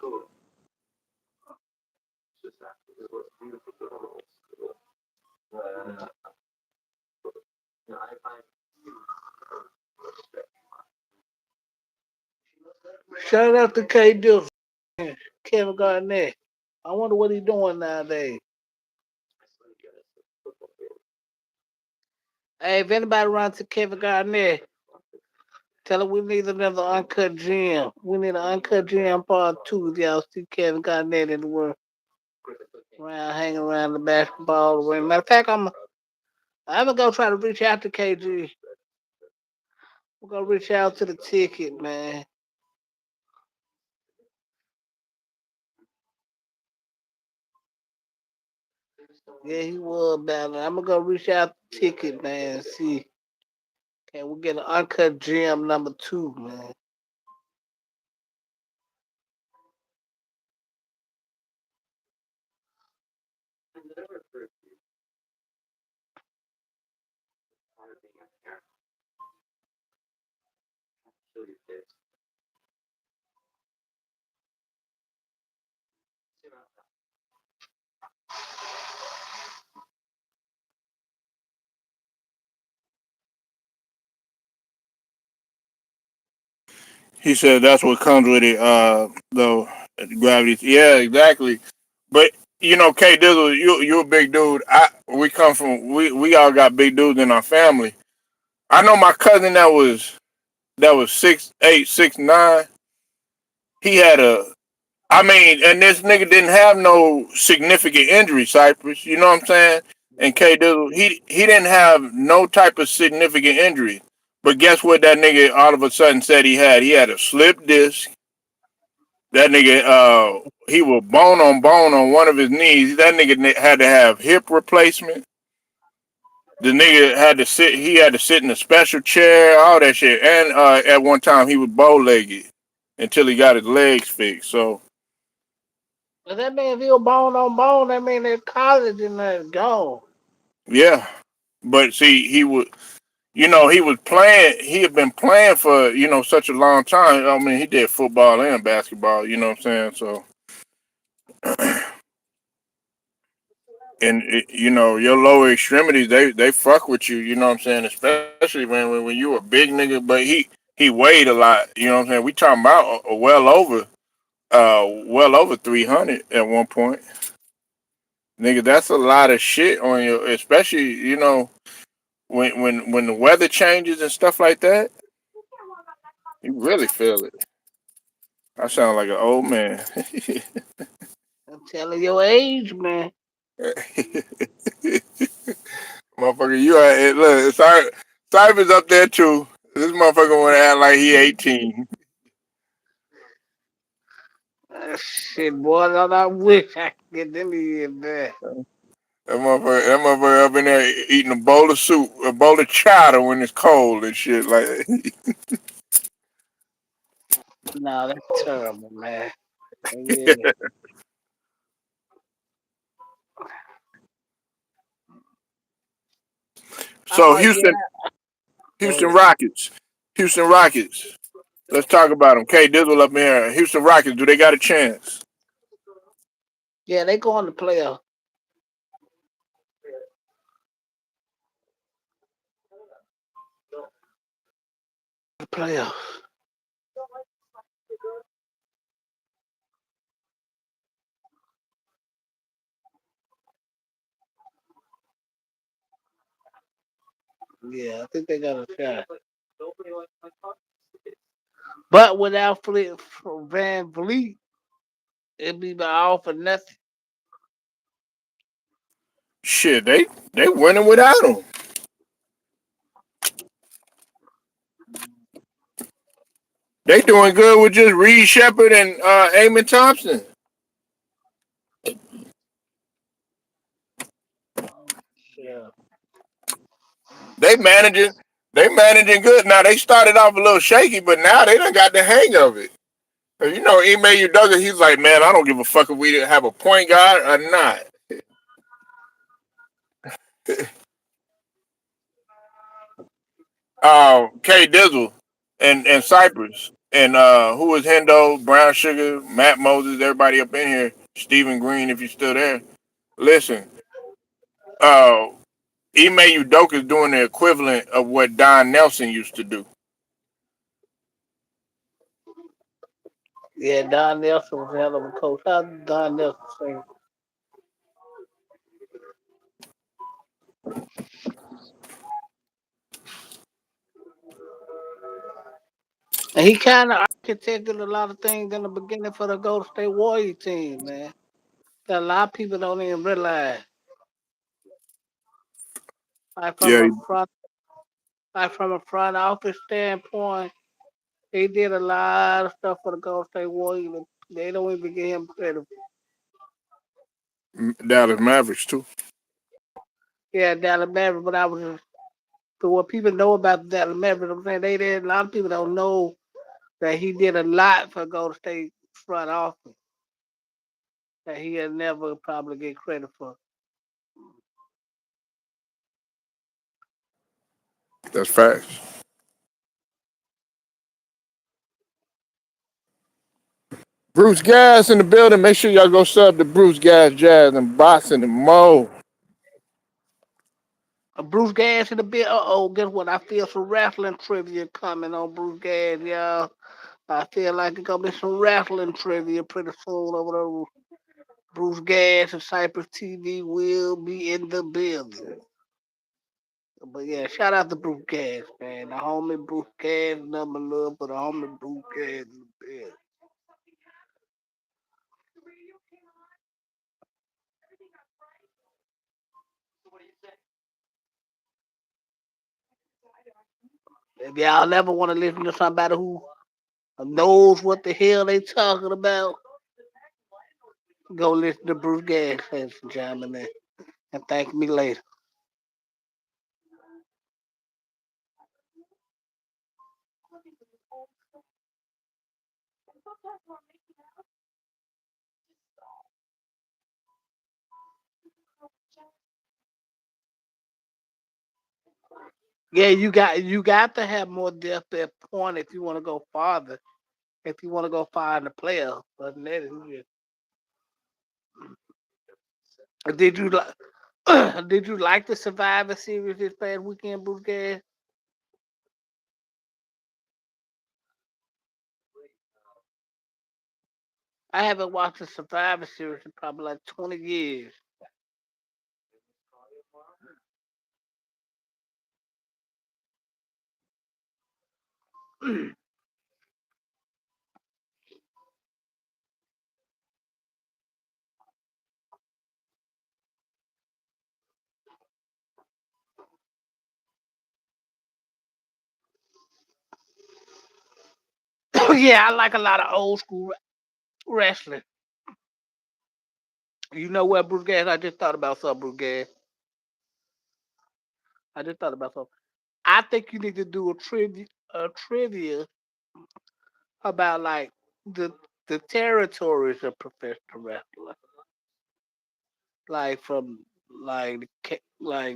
Shout out to K. Dillon, Kevin Garnett. I wonder what he's doing nowadays. Hey, if anybody runs to Kevin Garnett, tell him we need another uncut gem. We need an uncut gem part two. If y'all see Kevin Garnett in the world hanging around the basketball ring. Matter of fact, I'm gonna go try to reach out to KG. We're gonna reach out to the ticket, man. Yeah, he was about it. I'm gonna go reach out to the ticket, man. See, can we get an uncut gem number two, man? He said that's what comes with it. Though gravity. Yeah, exactly. But you know, K Dizzle, you a big dude. We come from we all got big dudes in our family. I know my cousin that was 6'8", 6'9". He had a I mean, and this nigga didn't have no significant injury, Cypress. You know what I'm saying? And K Dizzle, he didn't have no type of significant injury. But guess what that nigga all of a sudden said he had? He had a slip disc. That nigga, he was bone on one of his knees. That nigga had to have hip replacement. The nigga had to sit. He had to sit in a special chair, all that shit. And at one time he was bow legged until he got his legs fixed. So But that mean if you bone on bone, that mean that college and that gone. yeah, but see, he would. You know, he was playing. He had been playing for such a long time. I mean, he did football and basketball. You know what I'm saying? So, and your lower extremities, they fuck with you. You know what I'm saying? Especially when you a big nigga, but he weighed a lot. You know what I'm saying? We talking about well over 300 at one point. Nigga, that's a lot of shit on you, especially when the weather changes and stuff like that. You really feel it. I sound like an old man. I'm telling your age, man. Motherfucker, you are look. Cyber's up there too. This motherfucker want to act like he 18. Shit, boy, I wish I could get them in there. That motherfucker up in there eating a bowl of soup, a bowl of chowder when it's cold and shit. Like, No, that's terrible, man. Yeah. so Oh Houston, yeah. Go Houston ahead. Rockets, Houston Rockets. Let's talk about them. K Dizzle up in here. Houston Rockets. Do they got a chance? Yeah, they going to playoff. Playoff. Yeah, I think they got a shot. But without Van Vliet, it'd be by all for nothing. Shit, they winning without him. They doing good with just Reed Shepard and Amon Thompson. Yeah. They managing. They managing good. Now they started off a little shaky, but now they done got the hang of it. You know, Ime Udoka, he's like, man, I don't give a fuck if we didn't have a point guard or not. K Dizzle and Cypress and who was Hendo, Brown Sugar, Matt Moses, everybody up in here, Stephen Green, if you're still there. Listen, uh, Ime Udoka is doing the equivalent of what Don Nelson used to do. Yeah, Don Nelson was a hell of a coach. How Don Nelson sing? And he kind of architected a lot of things in the beginning for the Golden State Warrior team, man. That a lot of people don't even realize. Like from Yeah, a front, like from a front office standpoint, he did a lot of stuff for the Golden State Warriors. They don't even give him credit. Dallas Mavericks too. Yeah, Dallas Mavericks, but I was just, but what people know about the Dallas Mavericks, I'm saying they did. A lot of people don't know that he did a lot for Golden State front office that he'll never probably get credit for. That's facts. Bruce Gas in the building. Make sure y'all go sub to Bruce Gas Jazz and Boxing and Mo. Bruce Gas in the bit. Uh oh, guess what? I feel some wrestling trivia coming on Bruce Gas, y'all. I feel like it's gonna be some wrestling trivia pretty soon over there. Bruce Gas of Cypress TV will be in the building. But yeah, shout out to Bruce Gas, man. The homie Bruce Gas, number love for the homie Bruce Gas in the building. If y'all ever want to listen to somebody who knows what the hell they talking about, go listen to Bruce Gas, ladies and gentlemen, and thank me later. Yeah, you got to have more depth at point if you want to go farther. If you want to go far in the playoffs, but that is it. Did you like? Did you like the Survivor series this past weekend, Bruce Gas? I haven't watched the Survivor series in probably like 20 years. Yeah, I like a lot of old school wrestling. You know what, Bruce Gas? I just thought about something, Bruce Gas. I just thought about something. I think you need to do a trivia about like the the territories of professional wrestling, like from like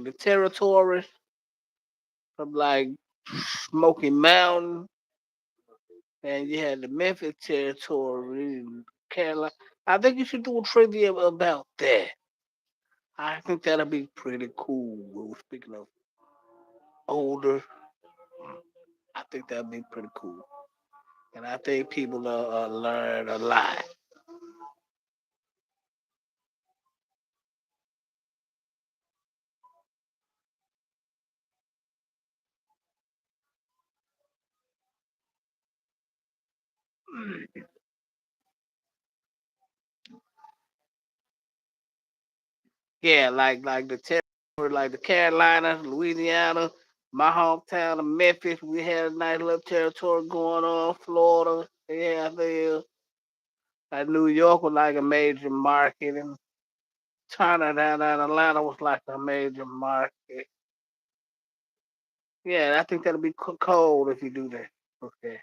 the territories from like Smoky Mountain, and you had the Memphis territory, and Carolina. I think you should do a trivia about that. I think that'll be pretty cool. Speaking of older, I think that'd be pretty cool, and I think people will learn a lot. Yeah, like the territory, like the Carolinas, Louisiana, my hometown of Memphis. We had a nice little territory going on. Florida, yeah, there. Like New York was like a major market, and China down in Atlanta was like a major market. Yeah, I think that'll be cold if you do that. Okay.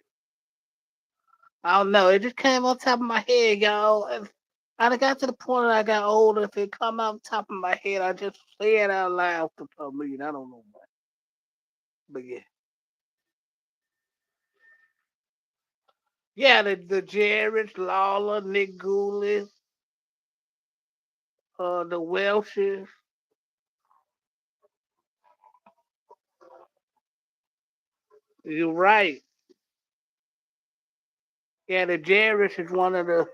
I don't know. It just came on top of my head, y'all. And I done got to the point that I got older. If it come out top of my head, I just say it out loud for some reason. I don't know why. But yeah. Yeah, the Jarrett's, Lawler, Nick Goulis, the Welshes. You're right. Yeah, the Jarrett's is one of the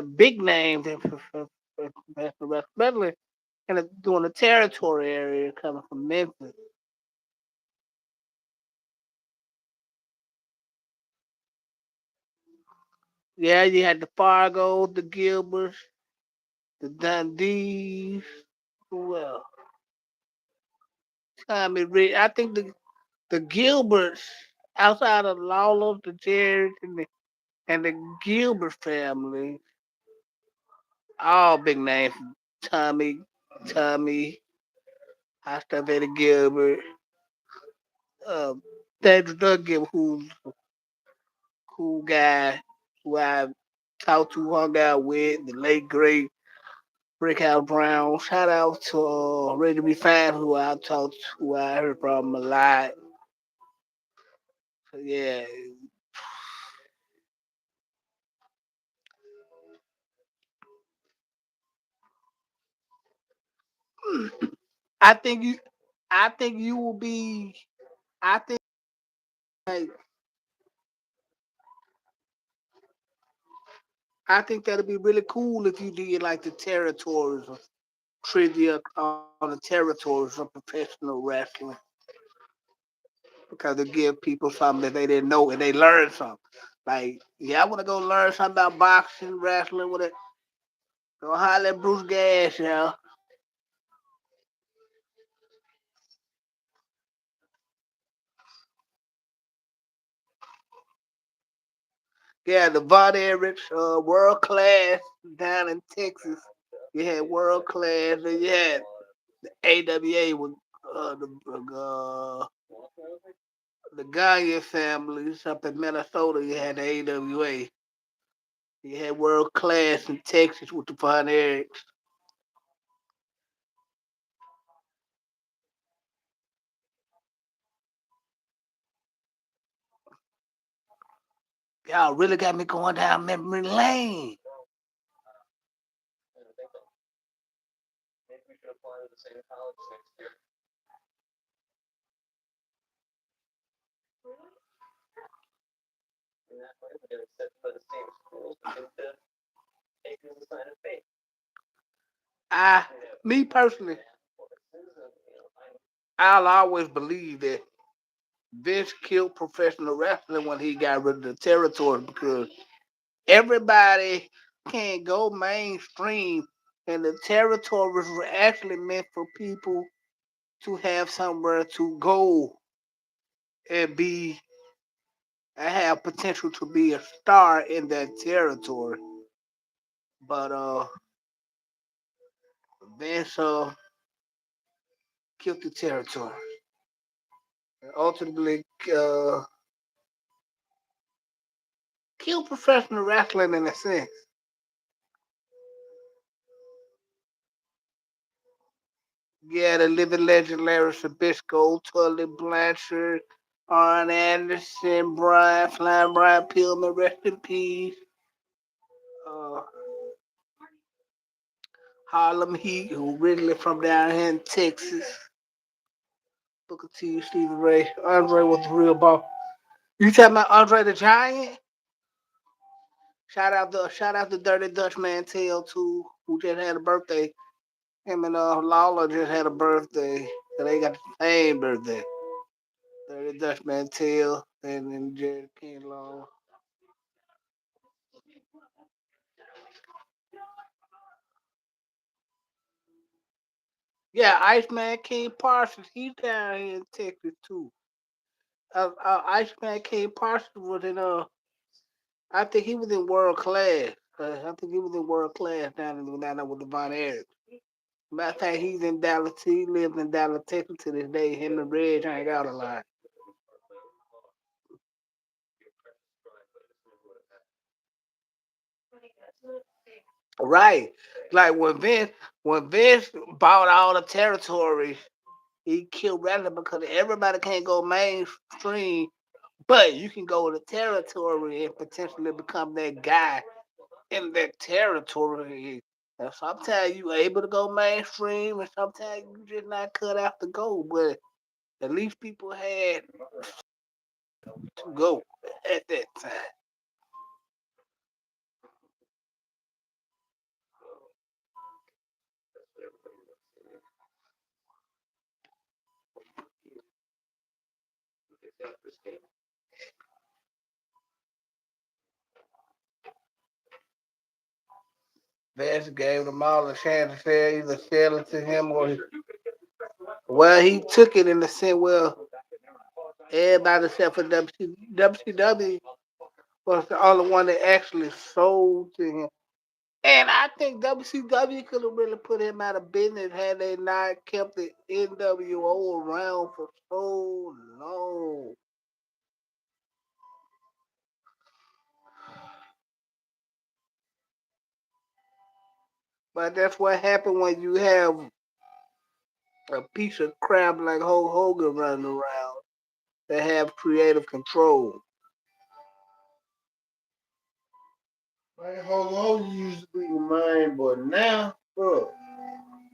big names for professional wrestling, especially doing the territory area coming from Memphis. Yeah, you had the Fargos, the Gilberts, the Dundees. Who else? Tommy Rich. I think the Gilberts, outside of Lawler, the Jarrett's, and the Gilbert family, all big names. Tommy, Tommy, I stuff Eddie Gilbert, Dave Doug Gilbert, who's a cool guy, who I talked to, hung out with, the late great Brickhouse Brown. Shout out to Ready to Be Fine, who I heard from a lot. So yeah, I think you, I think you will be. I think like I think that'd be really cool if you did like the territories or trivia on the territories of professional wrestling because it give people something that they didn't know and they learn something. Like, yeah, I want to go learn something about boxing, wrestling, with it. Go holler at Bruce Gas, y'all. Yeah, the Von Erichs, world class down in Texas. You had world class, and you had the AWA with the Gagne families up in Minnesota. You had the AWA. You had world class in Texas with the Von Erichs. Y'all really got me going down memory lane. I, me personally, I'll always believe that Vince killed professional wrestling when he got rid of the territory because everybody can't go mainstream, and the territories were actually meant for people to have somewhere to go and be and have potential to be a star in that territory. But Vince killed the territory. And ultimately killed professional wrestling in a sense. Yeah, the living legend Larry Sabisco, Tully Blanchard, Arn Anderson, Brian Flying Brian Pillman, rest in peace. Uh, Harlem Heat, who originally from down here in Texas. Booker T, Stevie Ray. Andre was the real ball. You talking about Andre the Giant? Shout out to Dirty Dutch Mantel too, who just had a birthday. Him and Lawler just had a birthday. So they got the same birthday. Dirty Dutch Mantel and Jerry King Lawler. Yeah, Iceman King Parsons, he's down here in Texas too. Iceman King Parsons was in I think he was in world class. I think he was in world class down there with the Von Erich. Matter of fact, he's in Dallas. He lives in Dallas, Texas to this day. Him and Reg hang out a lot. Right. Like when Vince bought all the territories, he killed wrestling because everybody can't go mainstream, but you can go to territory and potentially become that guy in that territory. And sometimes you able to go mainstream, and sometimes you just not cut out to go. But at least people had to go at that time. Vince gave them all a chance to say either sell it to him or well, he took it in the sense well, everybody except for WCW was the only one that actually sold to him. And I think WCW could have really put him out of business had they not kept the NWO around for so long. But that's what happened when you have a piece of crap like Hulk Hogan running around that have creative control. Like Hogan used to be your mind, but now, bro,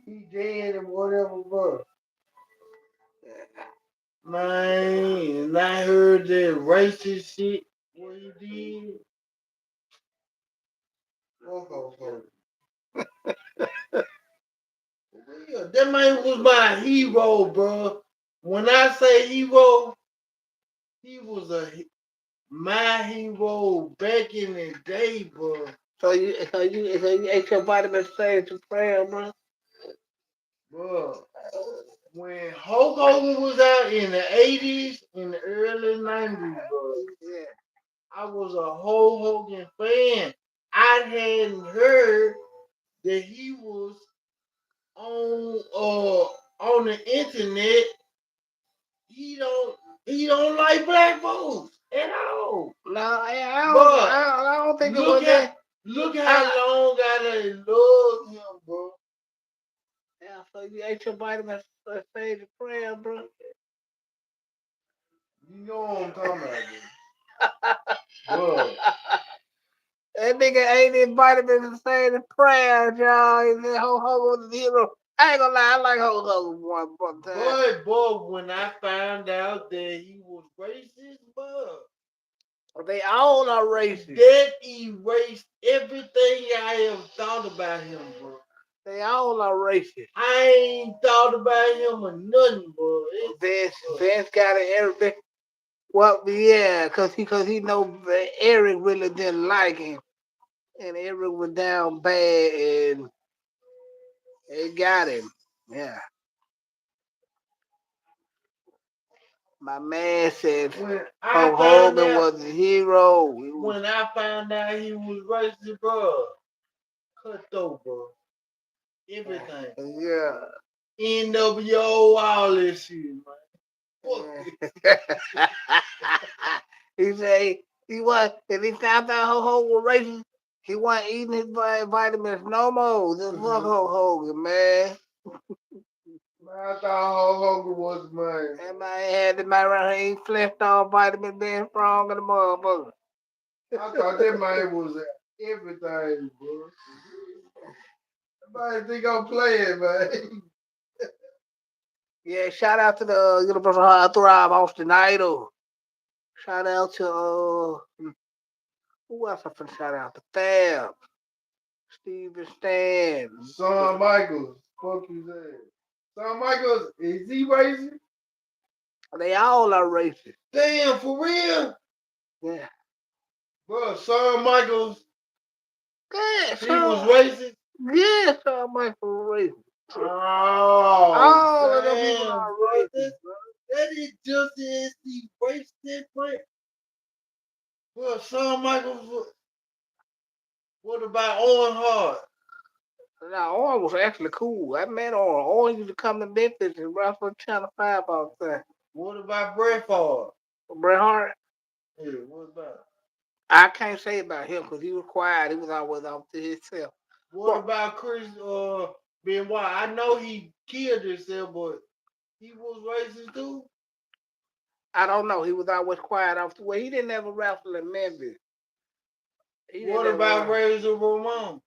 he dead and whatever, bro. Man, and I heard that racist shit what he did. Yeah, that man was my hero, bro. When I say hero, he was my hero back in the day, bro. So you ate your vitamin C to prayer, bro. Bro, when Hulk Hogan was out in the 80s, in the early 90s, bro, Yeah. I was a Hulk Hogan fan. I hadn't heard that he was on the internet. He don't like black folks at all. No, I don't. But I don't think it look was at that. look how I, long I done loved him, bro. yeah. So you ate your vitamin C to prayer, bro. You know what I'm talking about, bro. That nigga ate his vitamins saying the prayer, y'all. He said Ho Ho was the hero. I ain't gonna lie, I like Ho Ho one time. But when I found out that he was racist, bro, They all are racist. that erased everything I ever thought about him, bro. They all are racist. I ain't thought about him or nothing, bro. Vince got it everything. Well, yeah, cause he know that Eric really didn't like him, and Eric was down bad, and it got him. Yeah, my man said When I Hulk found Hogan out, was a hero. when I found out he was racist, bro, cutthroat, bro. Everything. Yeah. NWO, all this shit, man. He said he was, if he found out Hulk Hogan was racist, he wasn't eating his vitamins no more. Just fuck Hulk Hogan, man. I thought Hulk Hogan was mine. That man had the man around here eating flesh all vitamin being strong in the motherfucker. I thought that man was everything, bro. Everybody think I'm playing, man. Yeah, shout out to the Universal High Thrive Austin Idol. Shout out to who else I finna shout out to? Fab, Steven Stan. Shawn Michaels. Fuck you said. Shawn Michaels, is he racist? They all are racist. Damn, for real? Yeah. Bro, Shawn Michaels, Good. he was racist? Yeah, Shawn Michaels was racist. Oh, All of them people damn, are bro. racist, bro. That is just as the racist, bro. Bro, Shawn Michaels, what about Owen Hart? Now, Owen was actually cool. I met Owen. Owen used to come to Memphis and wrestle Channel 5 all the time. What about Bret Favre? Bret Hart, Yeah, what about? I can't say about him because he was quiet. He was always off to himself. What about Chris Benoit? I know he killed himself, but he was racist too. I don't know. He was always quiet off the way. He didn't ever wrestle in Memphis. What about Razor Ramon?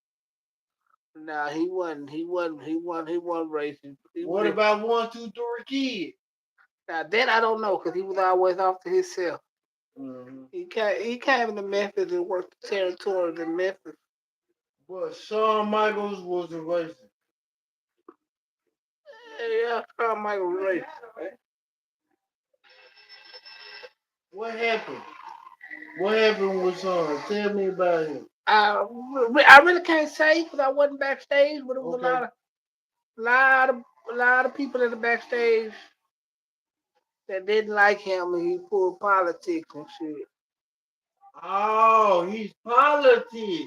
Nah, he wasn't. He wasn't racist. What about 1, 2, 3 Kid? Now that I don't know because he was always off to himself. Mm-hmm. He came to Memphis and worked the territories in Memphis. But Shawn Michaels was a racist. Yeah, Shawn Michaels racist. Right? What happened? What happened with Shawn? Tell me about him. I really can't say because I wasn't backstage, but it was Okay. lot of, a lot of people in the backstage that didn't like him, and he pulled politics and shit. Oh, he's politics.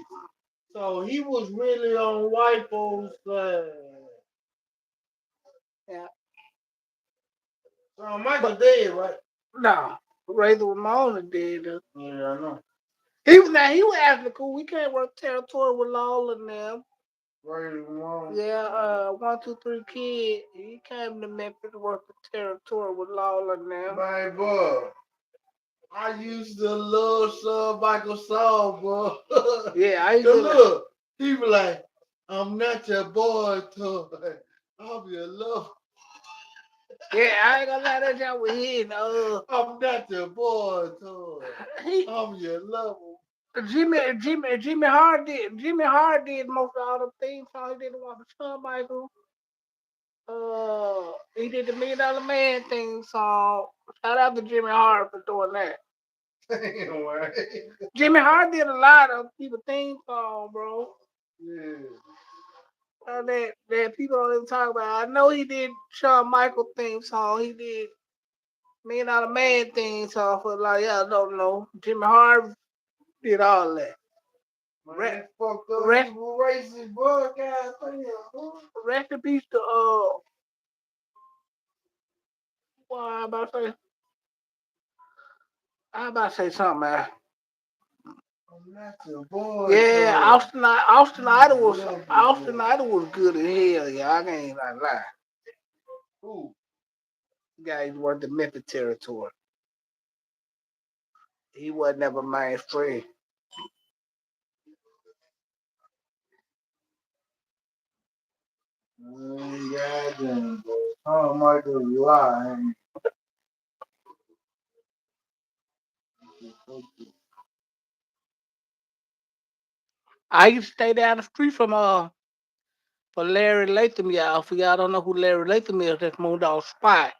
So he was really on white folks' side. Yeah. So Michael dead, right? No, Razor Ramon did. Yeah, I know. He was actually cool. We can't work territory with Lawler and them. Razor Ramon. Yeah, 1, 2, 3 Kid. He came to Memphis to work the territory with Lawler and them. My boy. I used to love Shawn Michaels song, bro. Yeah, I used Cause to look, he be like, I'm not your boy, toy. I'm your love. Yeah, I ain't gonna lie, that y'all was hitting. I'm not your boy, toy. He I'm your lover. Jimmy Hart did most of all the theme songs. He did the one for Shawn Michaels. He did the $1 Million Man theme song. Shout out to Jimmy Hart for doing that. Damn, right. Jimmy Hart did a lot of people theme song, bro. Yeah. That people don't even talk about. I know he did Shawn Michaels theme song. He did $1 Million Man theme song for like y'all don't know. Jimmy Hart did all that. Man, that fucked up Rest, evil racist bug guy thing, boy. rest in peace to well, I about to say something, man. I'm not your boy, Yeah, cuz. Austin Idol was good as hell, yeah. I can't like lie. Who? Guys worked the Memphis territory. He wasn't never mainstream. Man, goddamn, boy. Oh, Michael, you lying. I used to stay down the street from for Larry Latham, y'all. For y'all don't know who Larry Latham is, that's Moondog Spot.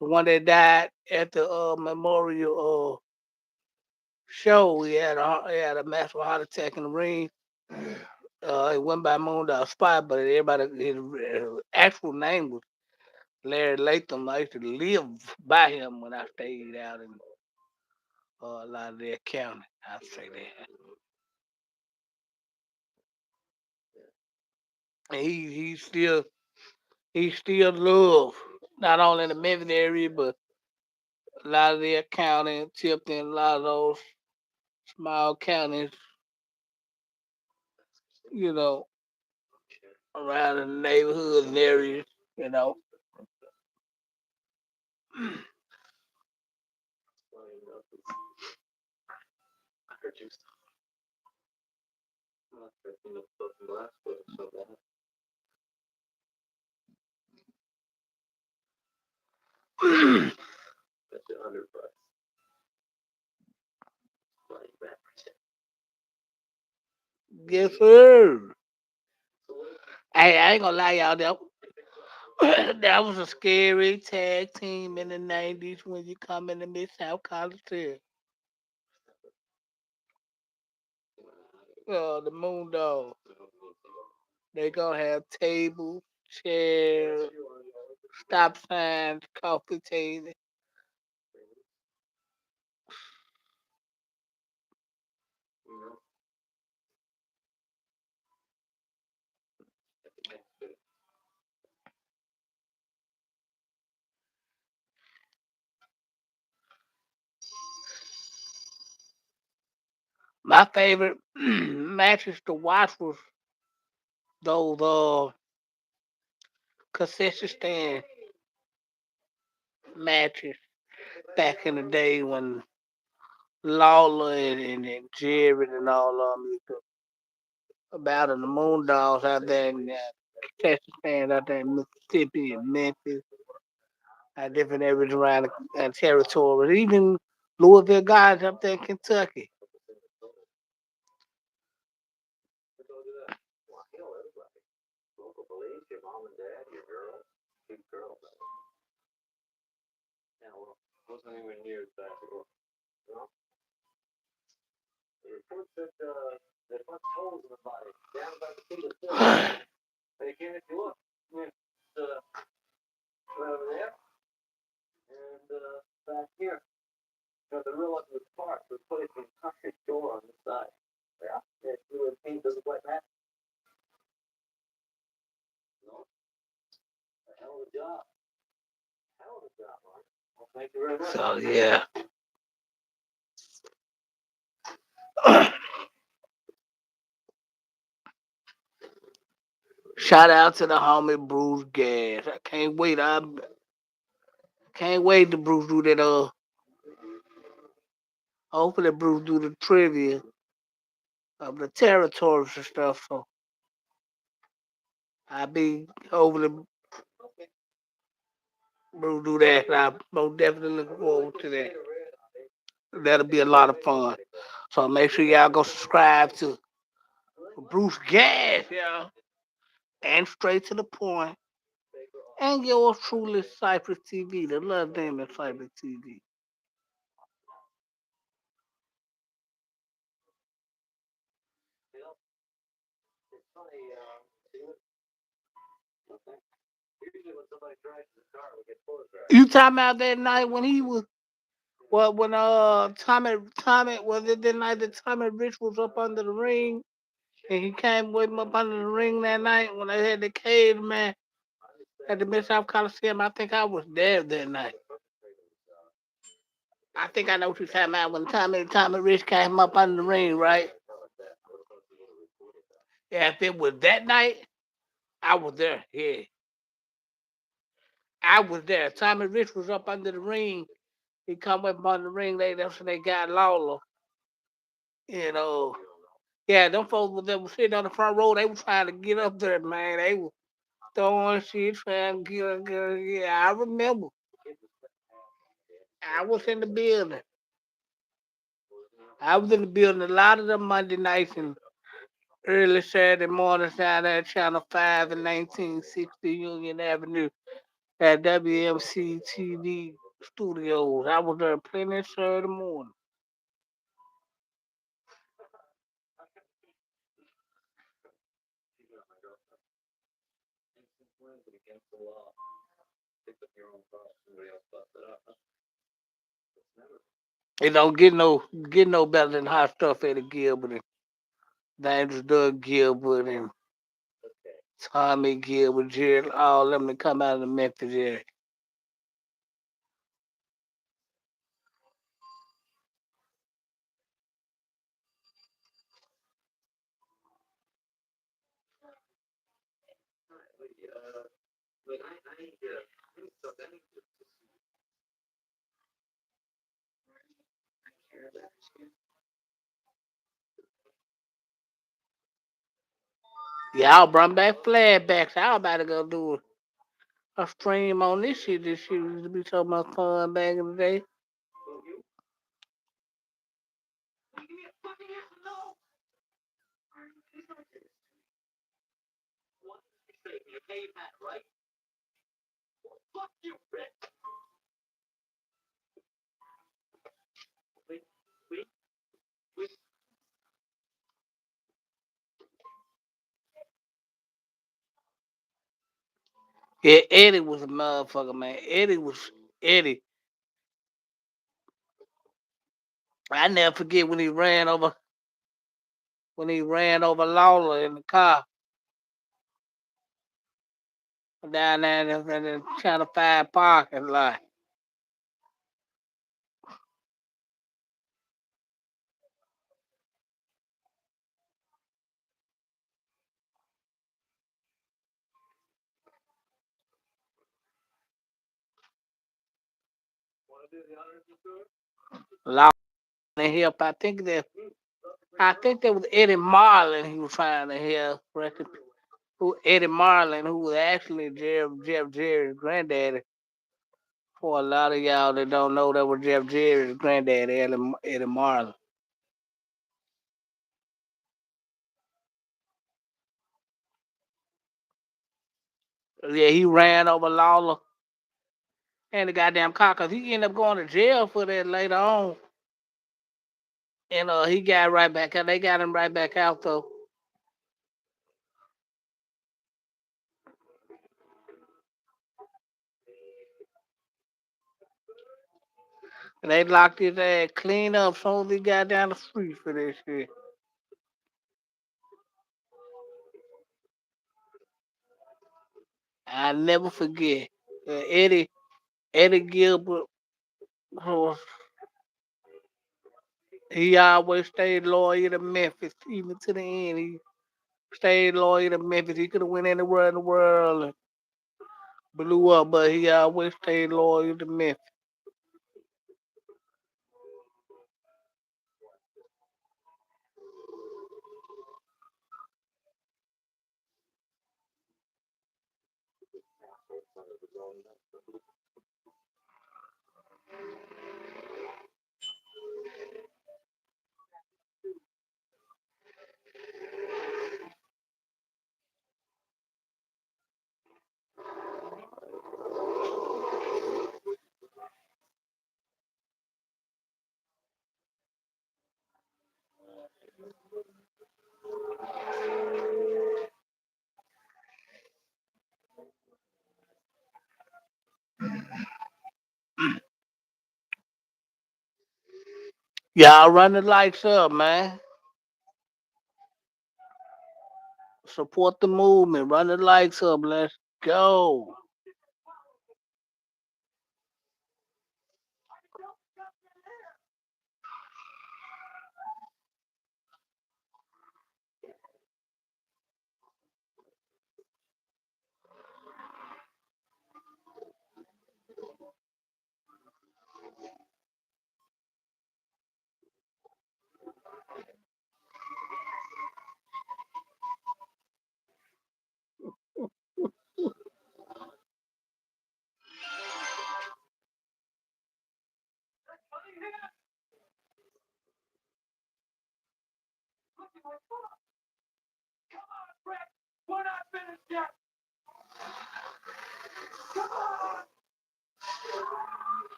The one that died at the memorial show. He had a massive heart attack in the ring. It went by Moondog Spot, but everybody his actual name was Larry Latham. I used to live by him when I stayed out in Lauderdale County. I'd say that. And he still loved not only in the Memphis area, but Lauderdale County and Tipton, a lot of those small counties, you know, around the neighborhoods and areas, you know. Yes, sir. Hey, I ain't gonna lie, y'all. That was a scary tag team in the 90s when you come in the Mid South Coliseum. The Moondog. They gonna have tables, chairs, stop signs, coffee tables. My favorite matches to watch was those concession stand matches back in the day when Lawler and Jared and all of them used to about in the Moondogs out there in concession stands out there in Mississippi and Memphis, different areas around the territory, even Louisville guys up there in Kentucky. So yeah. Shout out to the homie Bruce Gas. I can't wait. I can't wait to Bruce do that. Hopefully Bruce do the trivia of the territories and stuff. So I be hopefully Bruce do that. And I'm most definitely looking forward to that. That'll be a lot of fun. So make sure y'all go subscribe to Bruce Gas, y'all. And straight to the point. And yours truly, Cypress TV, the love name of Cypress TV. You talking about that night when he was well when Tommy was it the night that Tommy Rich was up under the ring and he came with him up under the ring that night when they had the cage man at the Mid South Coliseum. I think I was there that night. I think I know what you're talking about when Tommy Rich came up under the ring, right? Yeah, if it was that night, I was there. Yeah. I was there. Tommy Rich was up under the ring. He come up under the ring. That's when they got Lawler. You know. Yeah, them folks that was sitting on the front row, they was trying to get up there, man. They was throwing shit, trying to get. Yeah, I remember. I was in the building. I was in the building a lot of them Monday nights and early Saturday mornings down there at Channel 5 and 1960 Union Avenue at WMC TV Studios. I was there plenty Saturday morning. It don't get no better than hot stuff Eddie Gilbert and Dangerous Doug Gilbert and Tommy Gilbert, Jerry, all them that come out of the Memphis area. Y'all brought back flashbacks. I was about to go do a stream on this shit. This shit used to be so much fun back in the day. Yeah, Eddie was a motherfucker, man. Eddie. I never forget when he ran over Lawler in the car down there in the Channel 5 parking lot. Lawler and help. I think that was Eddie Marlin he was trying to help. Who Eddie Marlin, who was actually Jeff Jerry's granddaddy. For a lot of y'all that don't know, that was Jeff Jerry's granddaddy, Eddie Marlin. Yeah, he ran over Lawler and the goddamn car because he ended up going to jail for that later on. And he got right back out. They got him right back out though. And they locked his ass clean up as soon as he got down the street for this shit. I never forget. Eddie Gilbert, oh, he always stayed loyal to Memphis, even to the end. He stayed loyal to Memphis. He could have went anywhere in the world and blew up, but he always stayed loyal to Memphis. Y'all run the lights up, man. Support the movement. Run the lights up. Let's go.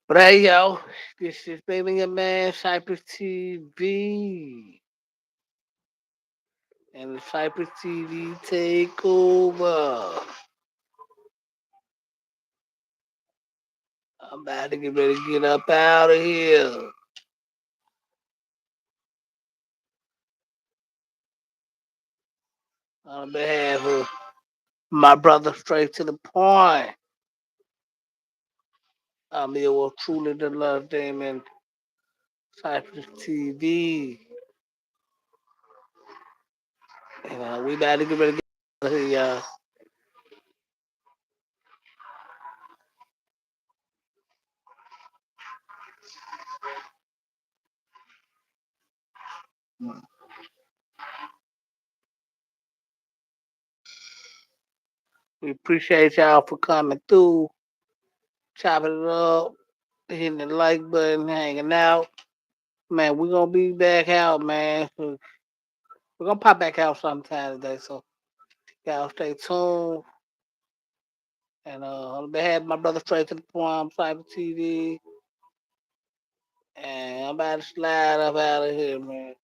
But hey, yo, this is Baby Your Man, Cypress TV. And the Cypress TV takeover. I'm about to get ready to get up out of here. On behalf of my brother, straight to the point. I'm your truly the love Damon, Cypress TV. And we about to get ready to get out of here, y'all. We appreciate y'all for coming through, chopping it up, hitting the like button, hanging out. Man, we're gonna be back out, man. We're gonna pop back out sometime today, so y'all stay tuned. And on behalf of my brother straight to the point, Cyber TV. And I'm about to slide up out of here, man.